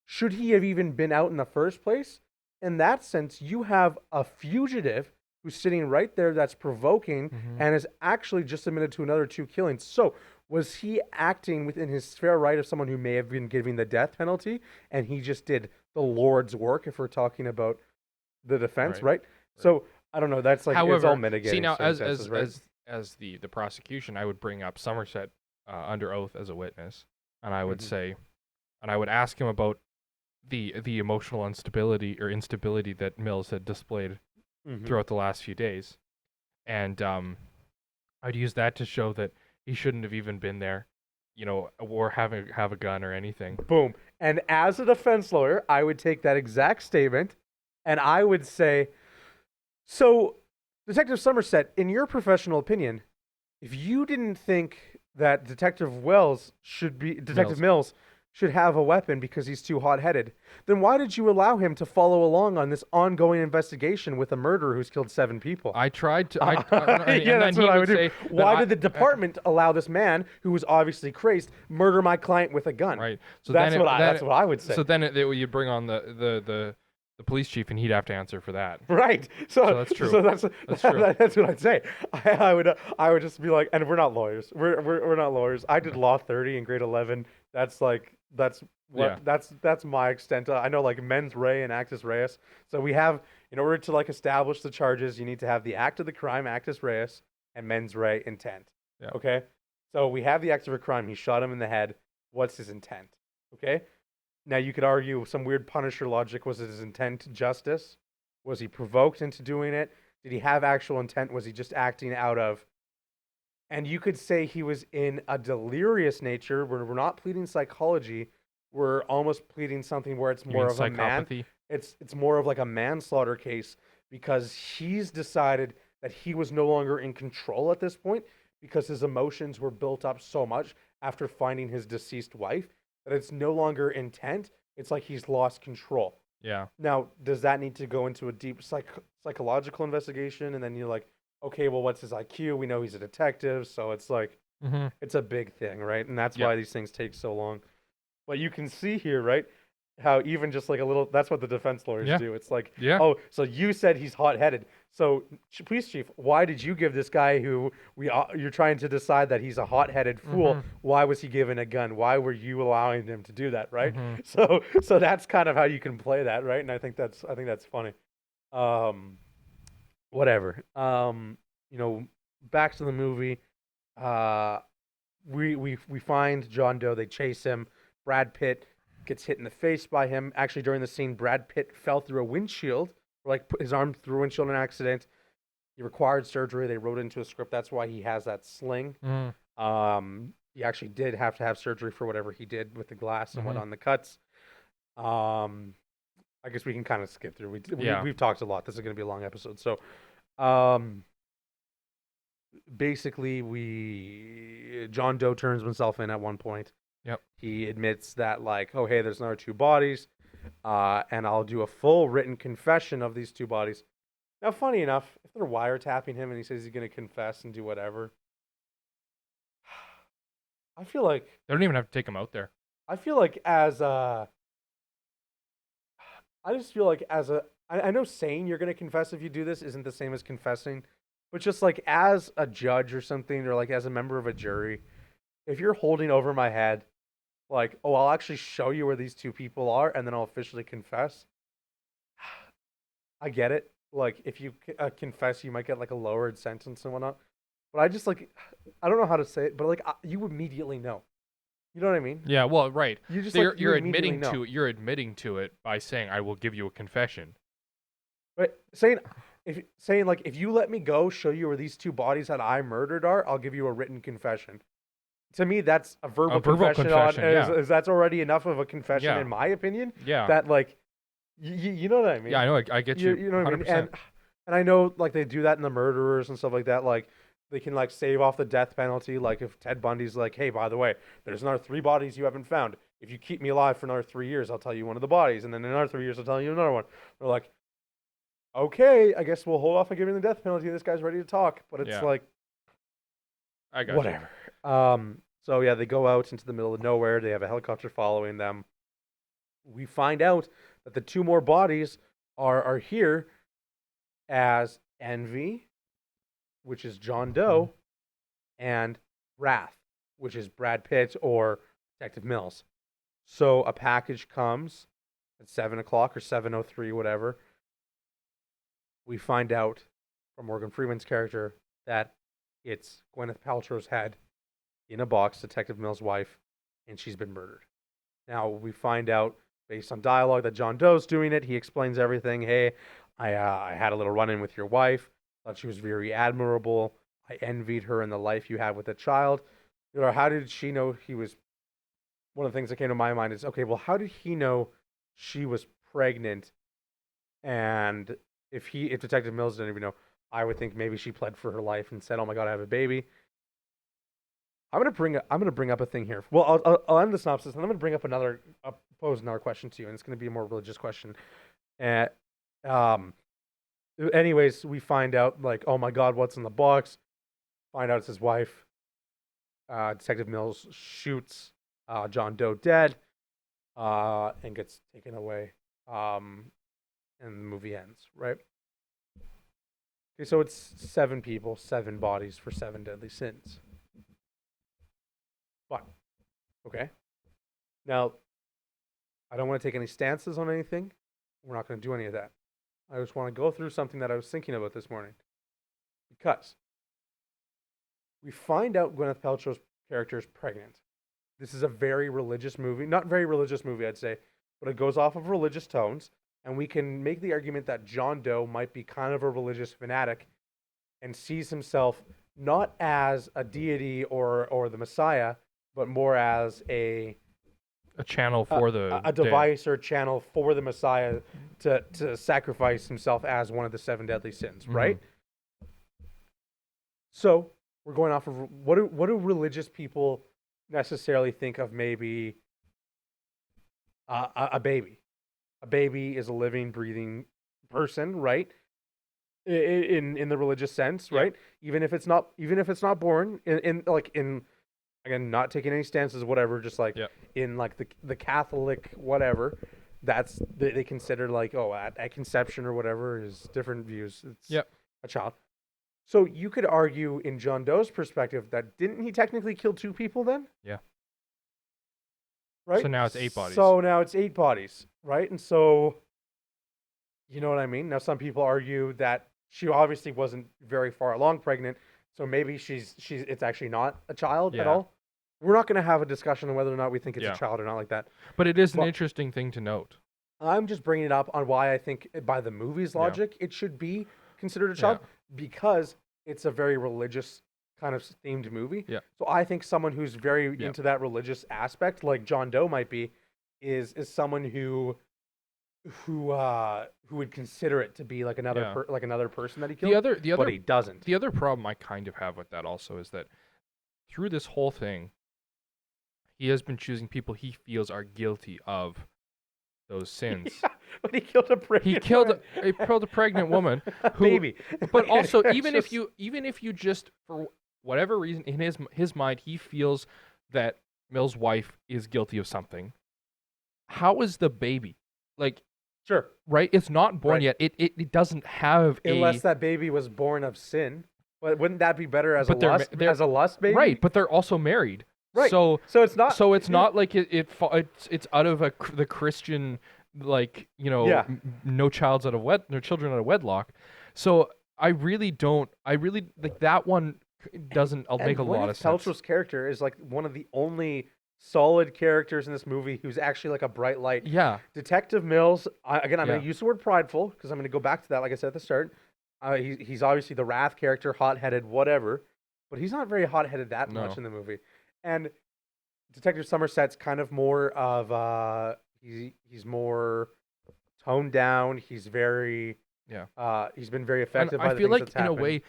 should he have even been out in the first place? In that sense, you have a fugitive who's sitting right there that's provoking and is actually just admitted to another 2 killings. So was he acting within his fair right of someone who may have been giving the death penalty, and he just did the Lord's work if we're talking about the defense, right? So I don't know. That's like, however, it's all mitigating. See now, as right? the prosecution, I would bring up Somerset under oath as a witness, and I would say, and I would ask him about the emotional instability that Mills had displayed throughout the last few days, and I'd use that to show that he shouldn't have even been there, or have a gun or anything. Boom. And as a defense lawyer, I would take that exact statement and I would say, so Detective Somerset, in your professional opinion, if you didn't think that Detective Mills should have a weapon because he's too hot-headed, then why did you allow him to follow along on this ongoing investigation with a murderer who's killed 7 people? I tried to. That's what I would do. Why did the department allow this man, who was obviously crazed, murder my client with a gun? Right. So that's what I would say. So then you bring on the police chief, and he'd have to answer for that. Right. So that's true. So that's true. That's what I'd say. I would just be like, and we're not lawyers. We're not lawyers. I did Law 30 in grade 11. That's like That's what that's my extent. I know like mens rea and actus reus. So we have, in order to like establish the charges, you need to have the act of the crime, actus reus, and mens rea, intent. Yeah. Okay. So we have the act of a crime. He shot him in the head. What's his intent? Okay. Now you could argue some weird Punisher logic. Was it his intent justice? Was he provoked into doing it? Did he have actual intent? Was he just acting out of? And you could say he was in a delirious nature where we're not pleading psychology. We're almost pleading something where it's You more mean of a man. psychopathy? It's more of like a manslaughter case because he's decided that he was no longer in control at this point because his emotions were built up so much after finding his deceased wife that it's no longer intent. It's like he's lost control. Yeah. Now, does that need to go into a deep psychological investigation? And then you're like, okay, well, what's his IQ? We know he's a detective, so it's like, Mm-hmm. it's a big thing, right? And that's Yep. why these things take so long. But you can see here, right, how even just like a little, that's what the defense lawyers Yeah. do. It's like, Yeah. oh, so you said he's hot-headed. So, police chief, why did you give this guy who you're trying to decide that he's a hot-headed fool? Mhm. Why was he given a gun? Why were you allowing him to do that, right? Mhm. So that's kind of how you can play that, right? And I think that's funny. Whatever. Back to the movie. We find John Doe. They chase him. Brad Pitt gets hit in the face by him. Actually, during the scene, Brad Pitt fell through a windshield, or like put his arm through a windshield in an accident. He required surgery. They wrote it into a script. That's why he has that sling. Mm. He actually did have to have surgery for whatever he did with the glass and what Mhm. on the cuts. I guess we can kind of skip through. We've talked a lot. This is going to be a long episode. So, basically, John Doe turns himself in at one point. Yep. He admits that, like, oh, hey, there's another two bodies, and I'll do a full written confession of these two bodies. Now, funny enough, if they're wiretapping him and he says he's going to confess and do whatever, I feel like They don't even have to take him out there. I just feel like I know saying you're going to confess if you do this isn't the same as confessing, but just like as a judge or something, or like as a member of a jury, if you're holding over my head, like, oh, I'll actually show you where these two people are and then I'll officially confess. I get it. Like, if you confess, you might get like a lowered sentence and whatnot. But I just like, I don't know how to say it, but like, you immediately know. You know what I mean? Yeah. Well, right. You just So like, you're you immediately admitting know. to it. You're admitting to it by saying, "I will give you a confession." But saying like, if you let me go, show you where these two bodies that I murdered are, I'll give you a written confession. To me, that's a verbal confession. Yeah. That's already enough of a confession, Yeah. in my opinion. Yeah. That like, you know what I mean? Yeah, I know. I get you. You know what I mean? 100%. And I know like they do that in the murderers and stuff like that. Like they can like save off the death penalty. Like if Ted Bundy's like, hey, by the way, there's another 3 bodies you haven't found. If you keep me alive for another 3 years, I'll tell you one of the bodies, and then in another 3 years, I'll tell you another one. They're like, okay, I guess we'll hold off on giving the death penalty. This guy's ready to talk, but it's Yeah. like, I got whatever. So yeah, they go out into the middle of nowhere. They have a helicopter following them. We find out that the 2 more bodies are here as Envy, which is John Doe, and Wrath, which is Brad Pitt or Detective Mills. So a package comes at 7 o'clock or 7:03, whatever. We find out from Morgan Freeman's character that it's Gwyneth Paltrow's head in a box, Detective Mills' wife, and she's been murdered. Now, we find out, based on dialogue, that John Doe's doing it. He explains everything. Hey, I had a little run-in with your wife. Thought she was very admirable. I envied her and the life you had with a child. You know, how did she know he was... One of the things that came to my mind is, okay, well, how did he know she was pregnant? And if Detective Mills didn't even know, I would think maybe she pled for her life and said, "Oh my God, I have a baby." I'm gonna bring up a thing here. Well, I'll end the synopsis, and I'm gonna bring up pose another question to you, and it's gonna be a more religious question. Anyways, we find out like, oh my God, what's in the box? Find out it's his wife. Detective Mills shoots John Doe dead, and gets taken away. And the movie ends, right? Okay, so it's 7 people, 7 bodies for 7 deadly sins. But, okay. Now, I don't want to take any stances on anything. We're not going to do any of that. I just want to go through something that I was thinking about this morning. Because we find out Gwyneth Paltrow's character is pregnant. This is a very religious movie. Not very religious movie, I'd say, but it goes off of religious tones. And we can make the argument that John Doe might be kind of a religious fanatic and sees himself not as a deity or the Messiah, but more as a channel for the a device or channel for the Messiah to sacrifice himself as one of the 7 deadly sins, right? So we're going off of what do religious people necessarily think of maybe a baby? A baby is a living, breathing person, right? In the religious sense, right? Even if it's not born in again, not taking any stances, whatever, just like in like the Catholic whatever, that's they consider like at conception or whatever is different views. It's a child. So you could argue in John Doe's perspective that didn't he technically kill 2 people then? Yeah. Right. So now it's 8 bodies. So now it's 8 bodies, right? And so, you know what I mean? Now some people argue that she obviously wasn't very far along pregnant, so maybe it's actually not a child at all. We're not going to have a discussion on whether or not we think it's a child or not like that. But it is an interesting thing to note. I'm just bringing it up on why I think by the movie's logic it should be considered a child because it's a very religious kind of themed movie. Yeah. So I think someone who's very into that religious aspect, like John Doe might be, is someone who would consider it to be like another another person that he killed. The other, but he doesn't. The other problem I kind of have with that also is that through this whole thing, he has been choosing people he feels are guilty of those sins. But he killed a pregnant. He killed a pregnant woman, baby. But also, even if you just for whatever reason in his mind he feels that Mill's wife is guilty of something, how is the baby like? Sure. Right? It's not born yet. It doesn't have unless that baby was born of sin. But wouldn't that be better as a lust baby? Right, but they're also married. Right. So it's not. So it's not like it's out of the Christian no children out of wedlock. So I really like that one doesn't make a lot of sense. Paltrow's character is like one of the only solid characters in this movie who's actually like a bright light. Yeah. Detective Mills, I'm going to use the word prideful because I'm going to go back to that like I said at the start. He's obviously the wrath character, hot-headed, whatever, but he's not very hot-headed much in the movie. And Detective Somerset's kind of more of he's more toned down. He's very he's been very effective. And by I feel the things like that's in happened. a way,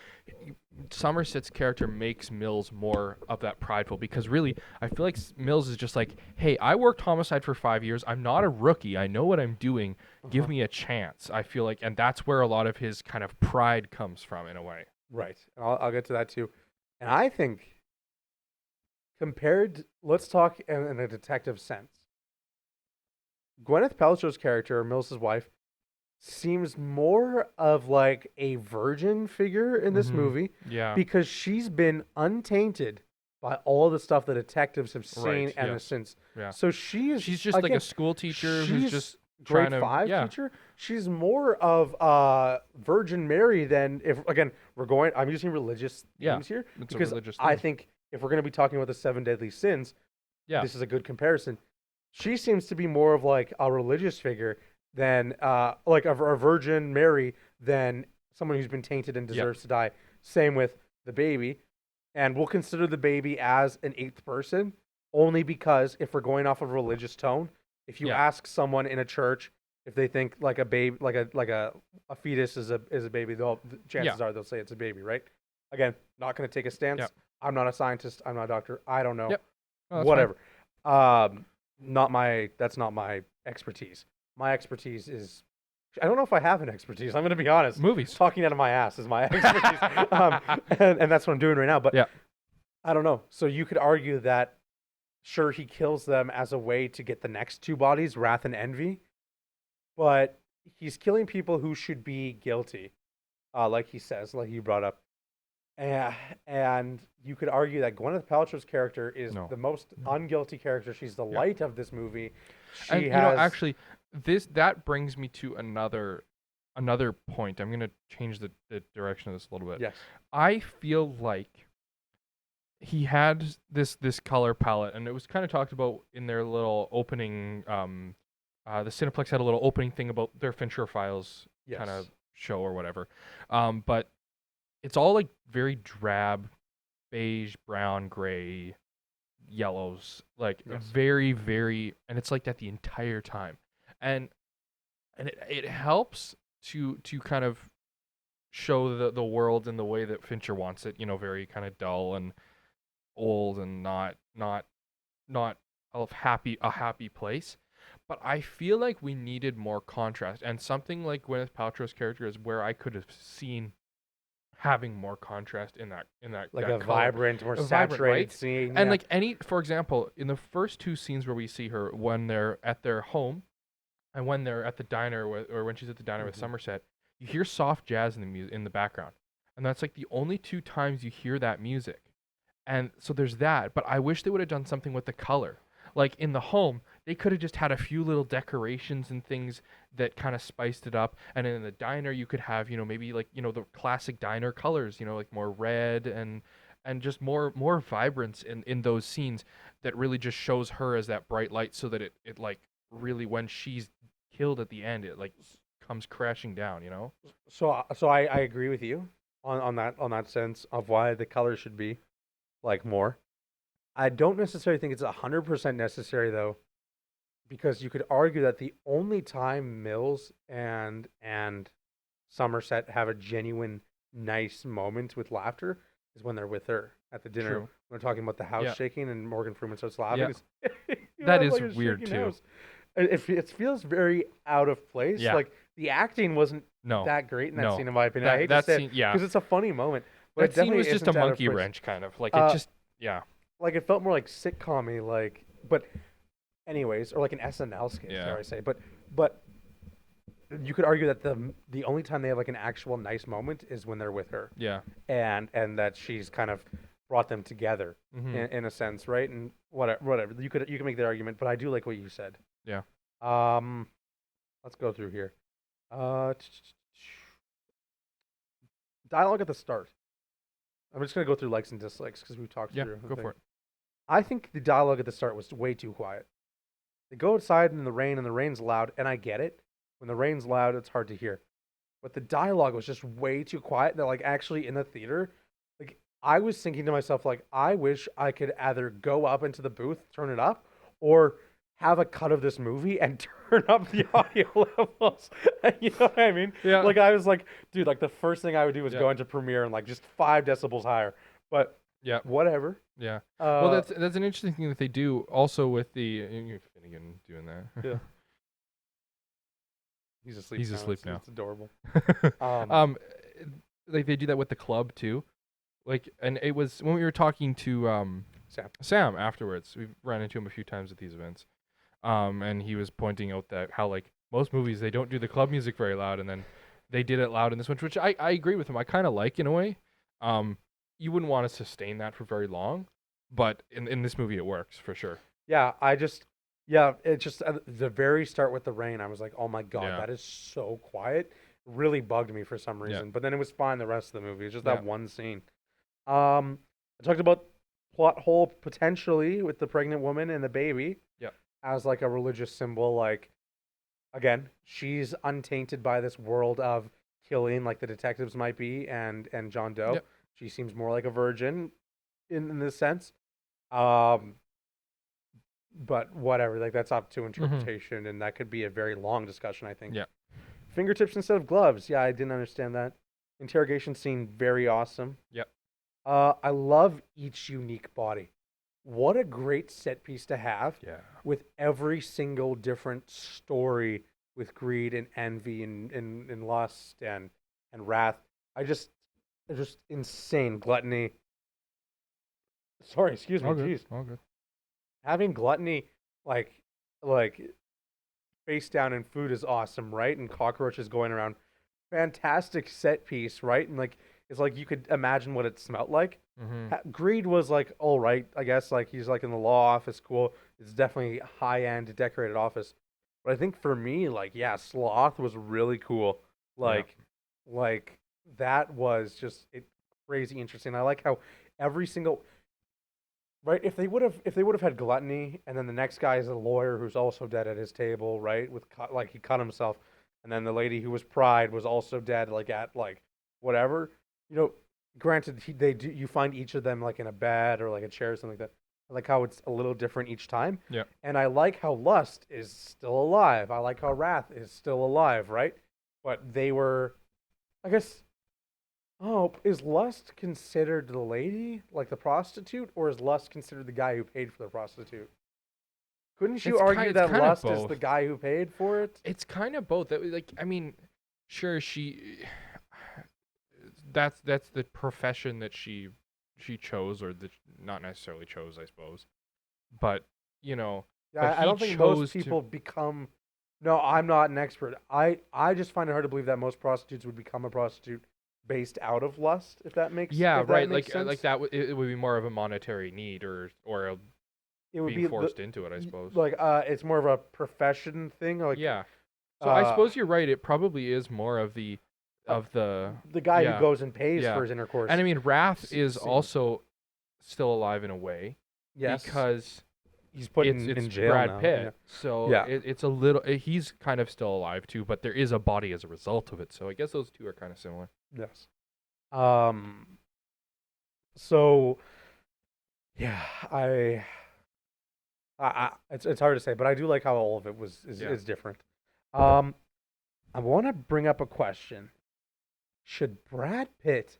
Somerset's character makes Mills more of that prideful because really, I feel like Mills is just like, hey, I worked homicide for 5 years. I'm not a rookie. I know what I'm doing. Give me a chance. I feel like, and that's where a lot of his kind of pride comes from in a way. Right. I'll get to that too. And I think let's talk in a detective sense. Gwyneth Paltrow's character, Mills' wife, seems more of like a virgin figure in this movie. Yeah. Because she's been untainted by all the stuff the detectives have seen since. Yeah. So she's just like a school teacher who's just grade 5 teacher. She's more of Virgin Mary than I'm using religious themes here because I think if we're going to be talking about the 7 deadly sins, this is a good comparison. She seems to be more of like a religious figure than like a Virgin Mary than someone who's been tainted and deserves to die. Same with the baby. And we'll consider the baby as an 8th person only because if we're going off of religious tone, if you ask someone in a church if they think like a baby, like a fetus is a baby, chances are they'll say it's a baby, right? Again, not going to take a stance. Yep. I'm not a scientist. I'm not a doctor. I don't know. Yep. Oh, whatever. That's not my expertise. My expertise is, I don't know if I have an expertise. I'm going to be honest. Movies. Talking out of my ass is my expertise. And that's what I'm doing right now. But I don't know. So you could argue that, sure, he kills them as a way to get the next 2 bodies, wrath and envy. But he's killing people who should be guilty, like he says, like you brought up. And you could argue that Gwyneth Paltrow's character is No. the most unguilty character. She's the light of this movie. And She you has know, actually, that brings me to another point. I'm gonna change the direction of this a little bit. yes, I feel like he had this color palette, and it was kind of talked about in their little opening. The Cineplex had a little opening thing about their Fincher Files yes, kind of show or whatever. But it's all like very drab, beige, brown, gray, yellows, like Yes. very, very, and it's like that the entire time, and it helps to kind of show the world in the way that Fincher wants it, very kind of dull and old and not a happy place. But I feel like we needed more contrast, and something like Gwyneth Paltrow's character is where I could have seen having more contrast in that like that a color. vibrant, more A vibrant, saturated right? scene. And yeah. like for example, in the first two scenes where we see her when they're at their home, and when they're at the diner or when she's at the diner with Mhm. Somerset, you hear soft jazz in the background, and that's like the only two times you hear that music. And so there's that, but I wish they would have done something with the color. Like in the home, they could have just had a few little decorations and things that kind of spiced it up. And in the diner, you could have, maybe like, the classic diner colors, like more red and just more vibrance in those scenes that really just shows her as that bright light, so that it like really, when she's killed at the end, it like comes crashing down. So I agree with you on that sense of why the color should be like more. I don't necessarily think it's 100% necessary though, because you could argue that the only time Mills and Somerset have a genuine nice moment with laughter is when they're with her at the dinner. True. When they're talking about the house Yeah. shaking and Morgan Freeman starts laughing. Yeah. You That have, is like, a weird, shaking too. house. It feels very out of place. Yeah. Like the acting wasn't No. that great in that No. scene, in my opinion. I hate that to say scene, yeah. because it's a funny moment, but That it scene definitely was just isn't a out of monkey place. wrench kind of. Like Uh, it just yeah. Like it felt more like sitcom-y, like, but anyways, or like an SNL sketch, Yeah. dare I say. But you could argue that the only time they have like an actual nice moment is when they're with her, Yeah. and that she's kind of brought them together Mhm. in a sense, right? And whatever you could make that argument, but I do like what you said. Yeah. Let's go through here. Dialogue at the start. I'm just gonna go through likes and dislikes because we've talked Yeah, through. the go thing. for it. I think the dialogue at the start was way too quiet. They go outside in the rain, and the rain's loud, and I get it. When the rain's loud, it's hard to hear. But the dialogue was just way too quiet. That like actually in the theater, like I was thinking to myself, like I wish I could either go up into the booth, turn it up, or have a cut of this movie and turn up the audio levels. You know what I mean? Yeah. Like I was like, dude, like the first thing I would do was Yeah. go into Premiere and like just 5 decibels higher. But Yeah. whatever. Yeah. Uh, Well, that's an interesting thing that they do also with the Finnegan doing that. Yeah. He's asleep. He's now. asleep It's, now. It's adorable. Like they do that with the club too. Like, and it was when we were talking to Sam afterwards. We've run into him a few times at these events. And he was pointing out that how like most movies they don't do the club music very loud, and then they did it loud in this one, which I agree with him. I kind of like in a way. You wouldn't want to sustain that for very long, but in this movie it works for sure. Yeah, it just at the very start with the rain, I was like, oh my God, Yeah. that is so quiet. Really bugged me for some reason. But then it was fine the rest of the movie. It's just that Yeah. one scene. I talked about plot hole potentially with the pregnant woman and the baby. Yep. As like a religious symbol. Like, again, she's untainted by this world of killing, like the detectives might be, and John Doe. Yep. She seems more like a virgin in this sense. But whatever, like that's up to interpretation, and that could be a very long discussion, I think. Yeah. Fingertips instead of gloves. Yeah, I didn't understand that. Interrogation scene, very awesome. Yep. I love each unique body. What a great set piece to have Yeah. with every single different story with greed and envy and lust and wrath. It's just insane. Gluttony. Sorry, excuse me. All Jeez. good. All good. Having gluttony like face down in food is awesome, right? And cockroaches going around. Fantastic set piece, right? And like is like you could imagine what it smelled like. Mm-hmm. Greed was like all right, I guess. Like he's like in the law office, cool. It's definitely high end, decorated office. But I think for me, like yeah, Sloth was really cool. Like, like that was just crazy interesting. I like how every single right if they would have had Gluttony, and then the next guy is a lawyer who's also dead at his table, right? With like he cut himself, and then the lady who was Pride was also dead, like at like whatever. You know, granted, they do you find each of them like in a bed or like a chair or something like that. I like how it's a little different each time. Yeah. And I like how Lust is still alive. I like how Wrath is still alive, right? But they were, I guess. Oh, is Lust considered the lady, like the prostitute, or is Lust considered the guy who paid for the prostitute? Couldn't you It's argue it's that kinda Lust is both. the guy who paid for it? It's kind of both. Like, I mean, sure, that's the profession that she chose, or that not necessarily chose, I suppose. But you know, Yeah, but I he don't think chose most to- people become. No, I'm not an expert. I just find it hard to believe that most prostitutes would become a prostitute based out of lust, if that makes Yeah, if that right. makes Like sense. like that. It would be more of a monetary need, or It would being be forced into it, I suppose. like it's more of a profession thing. Like Yeah. So I uh, suppose you're right. It probably is more of the the guy yeah. who goes and pays Yeah. for his intercourse. And I mean, Wrath S- is same. also still alive in a way, yes, because he's put it's in jail Brad now. Pitt. Yeah. So Yeah. it's a little. He's kind of still alive too, but there is a body as a result of it. So I guess those two are kind of similar. Yes. So yeah, it's hard to say, but I do like how all of it is different. I want to bring up a question. Should Brad Pitt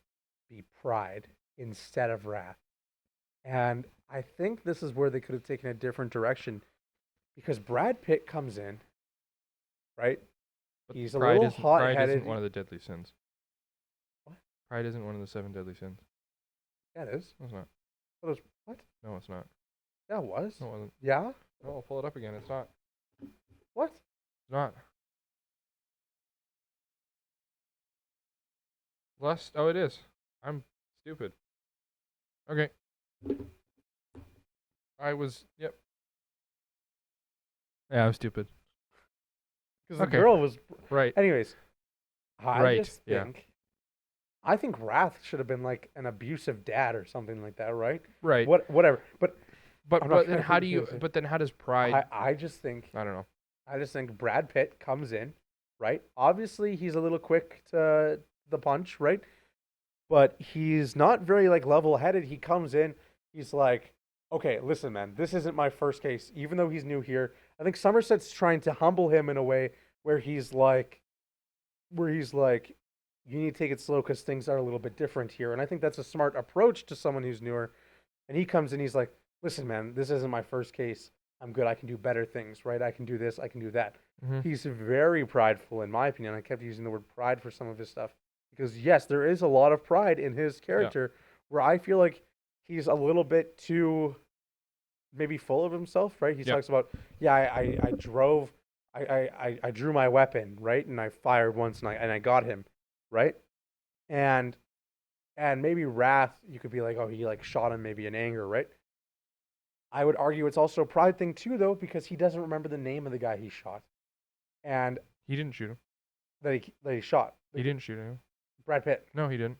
be Pride instead of Wrath? And I think this is where they could have taken a different direction, because Brad Pitt comes in, right? But He's a pride little isn't, pride hot-headed. isn't one of the deadly sins. What? Pride isn't one of the 7 deadly sins. Yeah, it is. No, it's not. What? No, it's not. Yeah, it was. No, it wasn't. Yeah? No, I'll pull it up again. It's not. What? It's not. Lust. Oh, it is. I'm stupid. Okay. I was. Yep. Yeah, I'm stupid. Because the Okay. girl was. Right. Anyways, I Right, just yeah. think. I think Wrath should have been like an abusive dad or something like that, right? Right. Whatever. But But I'm not but then trying to how think do of you? anything. But then how does pride? I just think I don't know. Brad Pitt comes in, right? Obviously, he's a little quick to the punch, right? But he's not very like level-headed. He comes in, he's like, "Okay, listen, man, this isn't my first case. Even though he's new here, I think Somerset's trying to humble him in a way where he's like, you need to take it slow because things are a little bit different here." And I think that's a smart approach to someone who's newer. And he comes in, he's like, "Listen, man, this isn't my first case. I'm good. I can do better things, right? I can do this. I can do that." Mhm. He's very prideful, in my opinion. I kept using the word pride for some of his stuff because, yes, there is a lot of pride in his character where I feel like he's a little bit too maybe full of himself, right? He Yeah. talks about, yeah, I drove, I drew my weapon, right? And I fired once and I got him, right? And maybe Wrath, you could be like, oh, he like shot him maybe in anger, right? I would argue it's also a pride thing too, though, because he doesn't remember the name of the guy he shot, and He didn't shoot him. that he shot. He didn't shoot him. Brad Pitt. No, he didn't.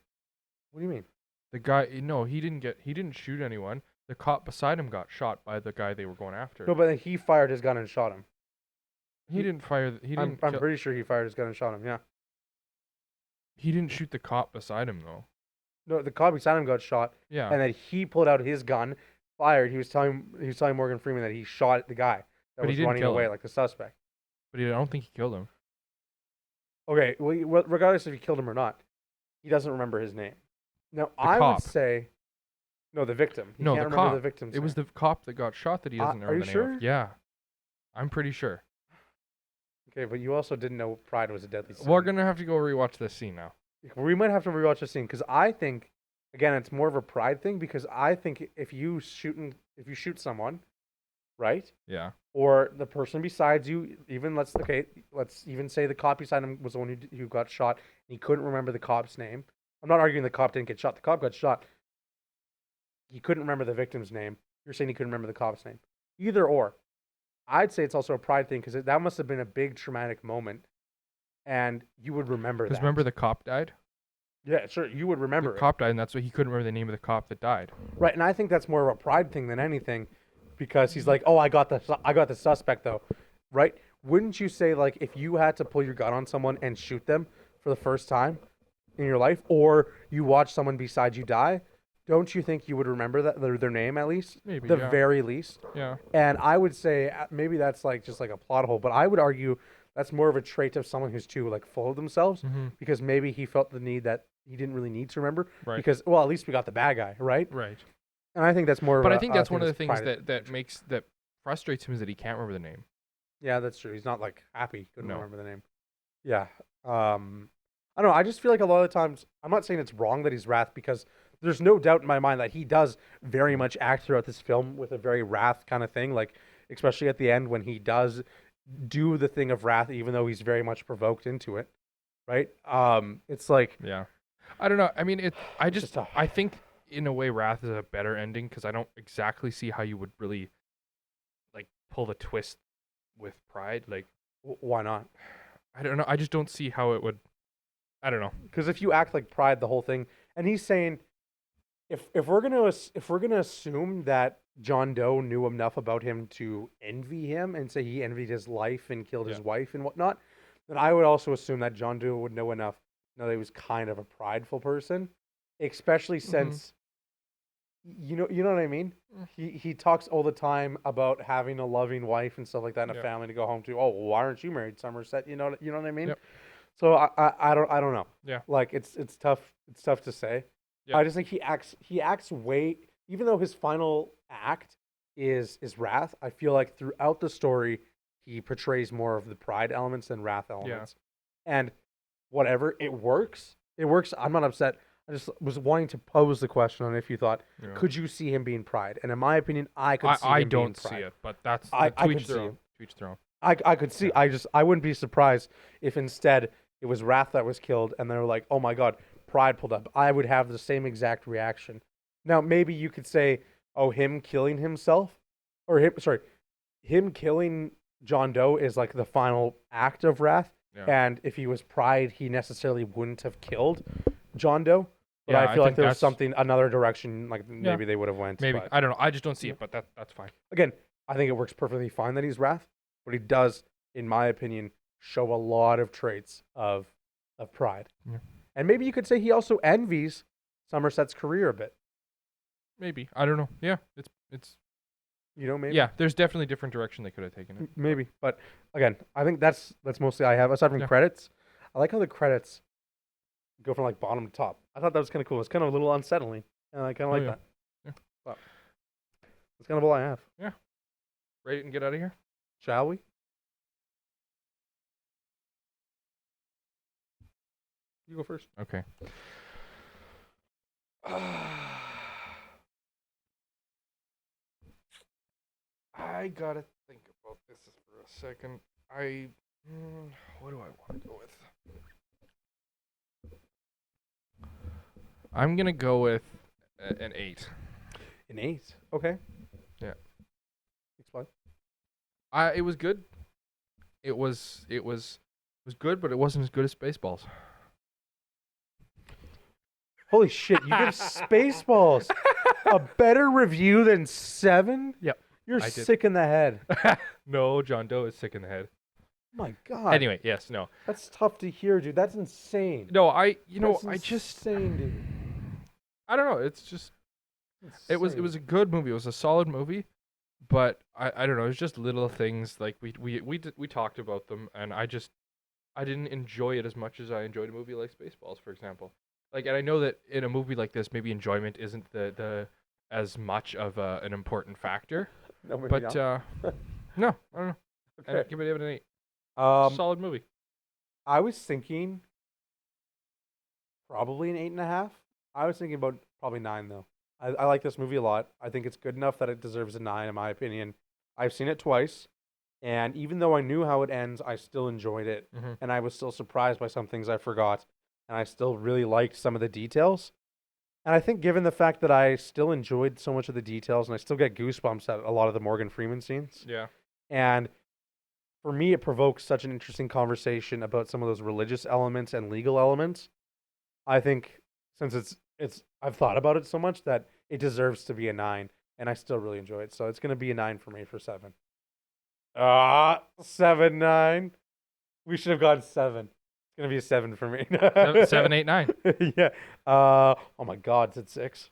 What do you mean? The guy. No, he didn't shoot anyone. The cop beside him got shot by the guy they were going after. No, but then he fired his gun and shot him. he didn't fire. He didn't. I'm kill- pretty sure he fired his gun and shot him. Yeah. He didn't shoot the cop beside him though. No, the cop beside him got shot, Yeah. and then he pulled out his gun, fired. He was telling Morgan Freeman that he shot the guy that But he was didn't running kill away, him. like the suspect. But I don't think he killed him. Okay, well, regardless if he killed him or not, he doesn't remember his name. Now, I cop. would say, no, the victim. He No, can't the remember cop. the victim's It was name. the cop that got shot that he doesn't are know you the name sure? of. Yeah. I'm pretty sure. Okay, but you also didn't know Pride was a deadly sin. We're gonna have to go rewatch this scene now. We might have to rewatch the scene because I think, again, it's more of a pride thing because I think if you shoot someone, right, Yeah. or the person beside you, even let's even say the cop beside him was the one who got shot and he couldn't remember the cop's name, I'm not arguing the cop didn't get shot. The cop got shot. He couldn't remember the victim's name. You're saying he couldn't remember the cop's name. Either or. I'd say it's also a pride thing because that must have been a big traumatic moment, and you would remember that. Because remember the cop died? Yeah, sure, you would remember The it. cop died, and that's why he couldn't remember the name of the cop that died. Right, and I think that's more of a pride thing than anything, because he's like, oh, I got the suspect though, right? Wouldn't you say, like, if you had to pull your gun on someone and shoot them for the first time in your life, or you watch someone beside you die, don't you think you would remember that their name at least? Maybe, the yeah. very least. Yeah. And I would say maybe that's like just like a plot hole, but I would argue that's more of a trait of someone who's too like full of themselves, because maybe he felt the need that he didn't really need to remember, Right. because, well, at least we got the bad guy, right? Right. And I think that's more. But of I think that's one of the things pride. that frustrates him is that he can't remember the name. Yeah, that's true. He's not like happy he couldn't No. remember the name. Yeah. I don't know. I just feel like a lot of times, I'm not saying it's wrong that he's wrath, because there's no doubt in my mind that he does very much act throughout this film with a very wrath kind of thing. Like, especially at the end when he does do the thing of wrath, even though he's very much provoked into it. Right. It's like, Yeah. I don't know. I mean, just tough. I think in a way Wrath is a better ending because I don't exactly see how you would really like pull the twist with Pride. Like, why not? I don't know. I just don't see how it would. I don't know. Because if you act like Pride the whole thing, and he's saying, if we're gonna assume that John Doe knew enough about him to envy him and say he envied his life and killed his wife and whatnot, then I would also assume that John Doe would know enough to know that he was kind of a prideful person, especially since you know what I mean. He talks all the time about having a loving wife and stuff like that and a family to go home to. Oh, well, why aren't you married, Somerset? You know what I mean. Yep. So I don't know. Yeah. Like it's tough to say. Yeah. I just think he acts way, even though his final act is wrath, I feel like throughout the story he portrays more of the pride elements than wrath elements. And whatever, it works. I'm not upset. I just was wanting to pose the question on if you thought, could you see him being pride? And in my opinion, I could see him being don't pride. see it, but that's I to could each see their him. own. To each their own. I could see. I wouldn't be surprised if instead it was wrath that was killed, and they were like, "Oh my God, pride pulled up." I would have the same exact reaction. Now, maybe you could say, "Oh, him killing himself, or him killing John Doe is like the final act of wrath." Yeah. And if he was pride, he necessarily wouldn't have killed John Doe. But Yeah, I feel I like think there was that's- something, another direction, like maybe they would have went. Maybe but I don't know. I just don't see it, but that's fine. again, I think it works perfectly fine that he's wrath, but he does, in my opinion, show a lot of traits of pride. Yeah. And maybe you could say he also envies Somerset's career a bit. Maybe I don't know. Yeah, it's Maybe. yeah. There's definitely a different direction they could have taken it. Maybe. But again, I think that's mostly I have. Aside from credits, I like how the credits go from like bottom to top. I thought that was kind of cool. It's kind of a little unsettling, and I kind of like that. Yeah. But that's kind of all I have. Rate it and get out of here. Shall we? You go first. Okay. I gotta think about this for a second. What do I want to go with? I'm gonna go with an 8. An 8. Okay. Yeah. Explain. It was good. It was good, but it wasn't as good as Spaceballs. Holy shit! You give Spaceballs a better review than 7? Yep. You're I did. sick in the head. No, John Doe is sick in the head. My God. Anyway, yes, no. That's tough to hear, dude. That's insane. No, That's insane, dude. I don't know. It's just it was a good movie. It was a solid movie, but I don't know. It's just little things like we talked about them, and I didn't enjoy it as much as I enjoyed a movie like Spaceballs, for example. Like, and I know that in a movie like this, maybe enjoyment isn't the as much of an important factor. No, maybe But not. no, I don't know. Okay. I'd give it an 8. Solid movie. I was thinking probably an 8.5. I was thinking about probably 9 though. I like this movie a lot. I think it's good enough that it deserves a 9 in my opinion. I've seen it twice, and even though I knew how it ends, I still enjoyed it, Mhm. and I was still surprised by some things I forgot, and I still really liked some of the details. And I think given the fact that I still enjoyed so much of the details and I still get goosebumps at a lot of the Morgan Freeman scenes. Yeah. And for me, it provokes such an interesting conversation about some of those religious elements and legal elements. I think since I've thought about it so much that it deserves to be a 9, and I still really enjoy it. So it's going to be a 9 for me for 7. 7, 9. We should have gone 7. It's going to be a 7 for me. 7, 8, 9. Yeah. Oh my God, it's at 6.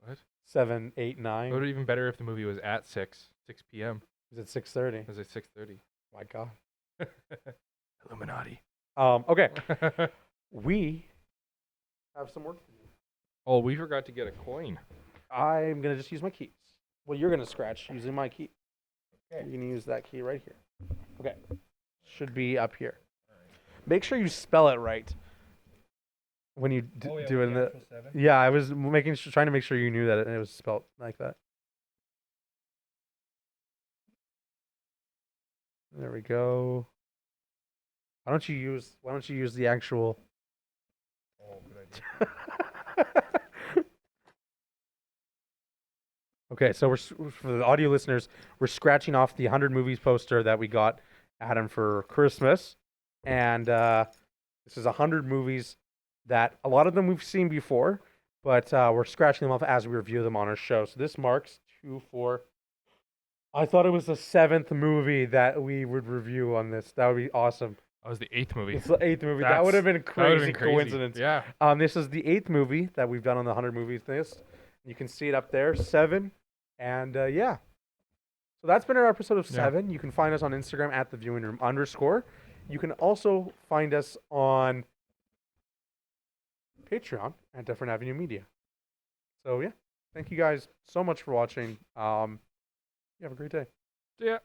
What? 7, 8, It 9. would have been even better if the movie was at 6 p.m. Is it 6:30? It was at 6:30. My God. Illuminati. Okay. We have some work to do. Oh, we forgot to get a coin. I'm gonna just use my keys. Well, you're gonna scratch using my key. Okay. You're gonna use that key right here. Okay. Should be up here. Make sure you spell it right when you do it in the. Yeah, I was trying to make sure you knew that it was spelled like that. There we go. Why don't you use the actual? Oh, good idea. Okay, so for the audio listeners, we're scratching off the 100 movies poster that we got Adam for Christmas, and this is 100 movies that a lot of them we've seen before, but we're scratching them off as we review them on our show. So this marks 2, 4. I thought it was the 7th movie that we would review on this. That would be awesome. That was the 8th movie. It's the 8th movie. That would have been a crazy coincidence. Yeah. This is the 8th movie that we've done on the 100 movies list. You can see it up there, 7, and yeah. So that's been our episode of 7. You can find us on Instagram at @theviewingroom_. You can also find us on Patreon at Dufferin Avenue Media. So yeah, thank you guys so much for watching. You have a great day. Yeah.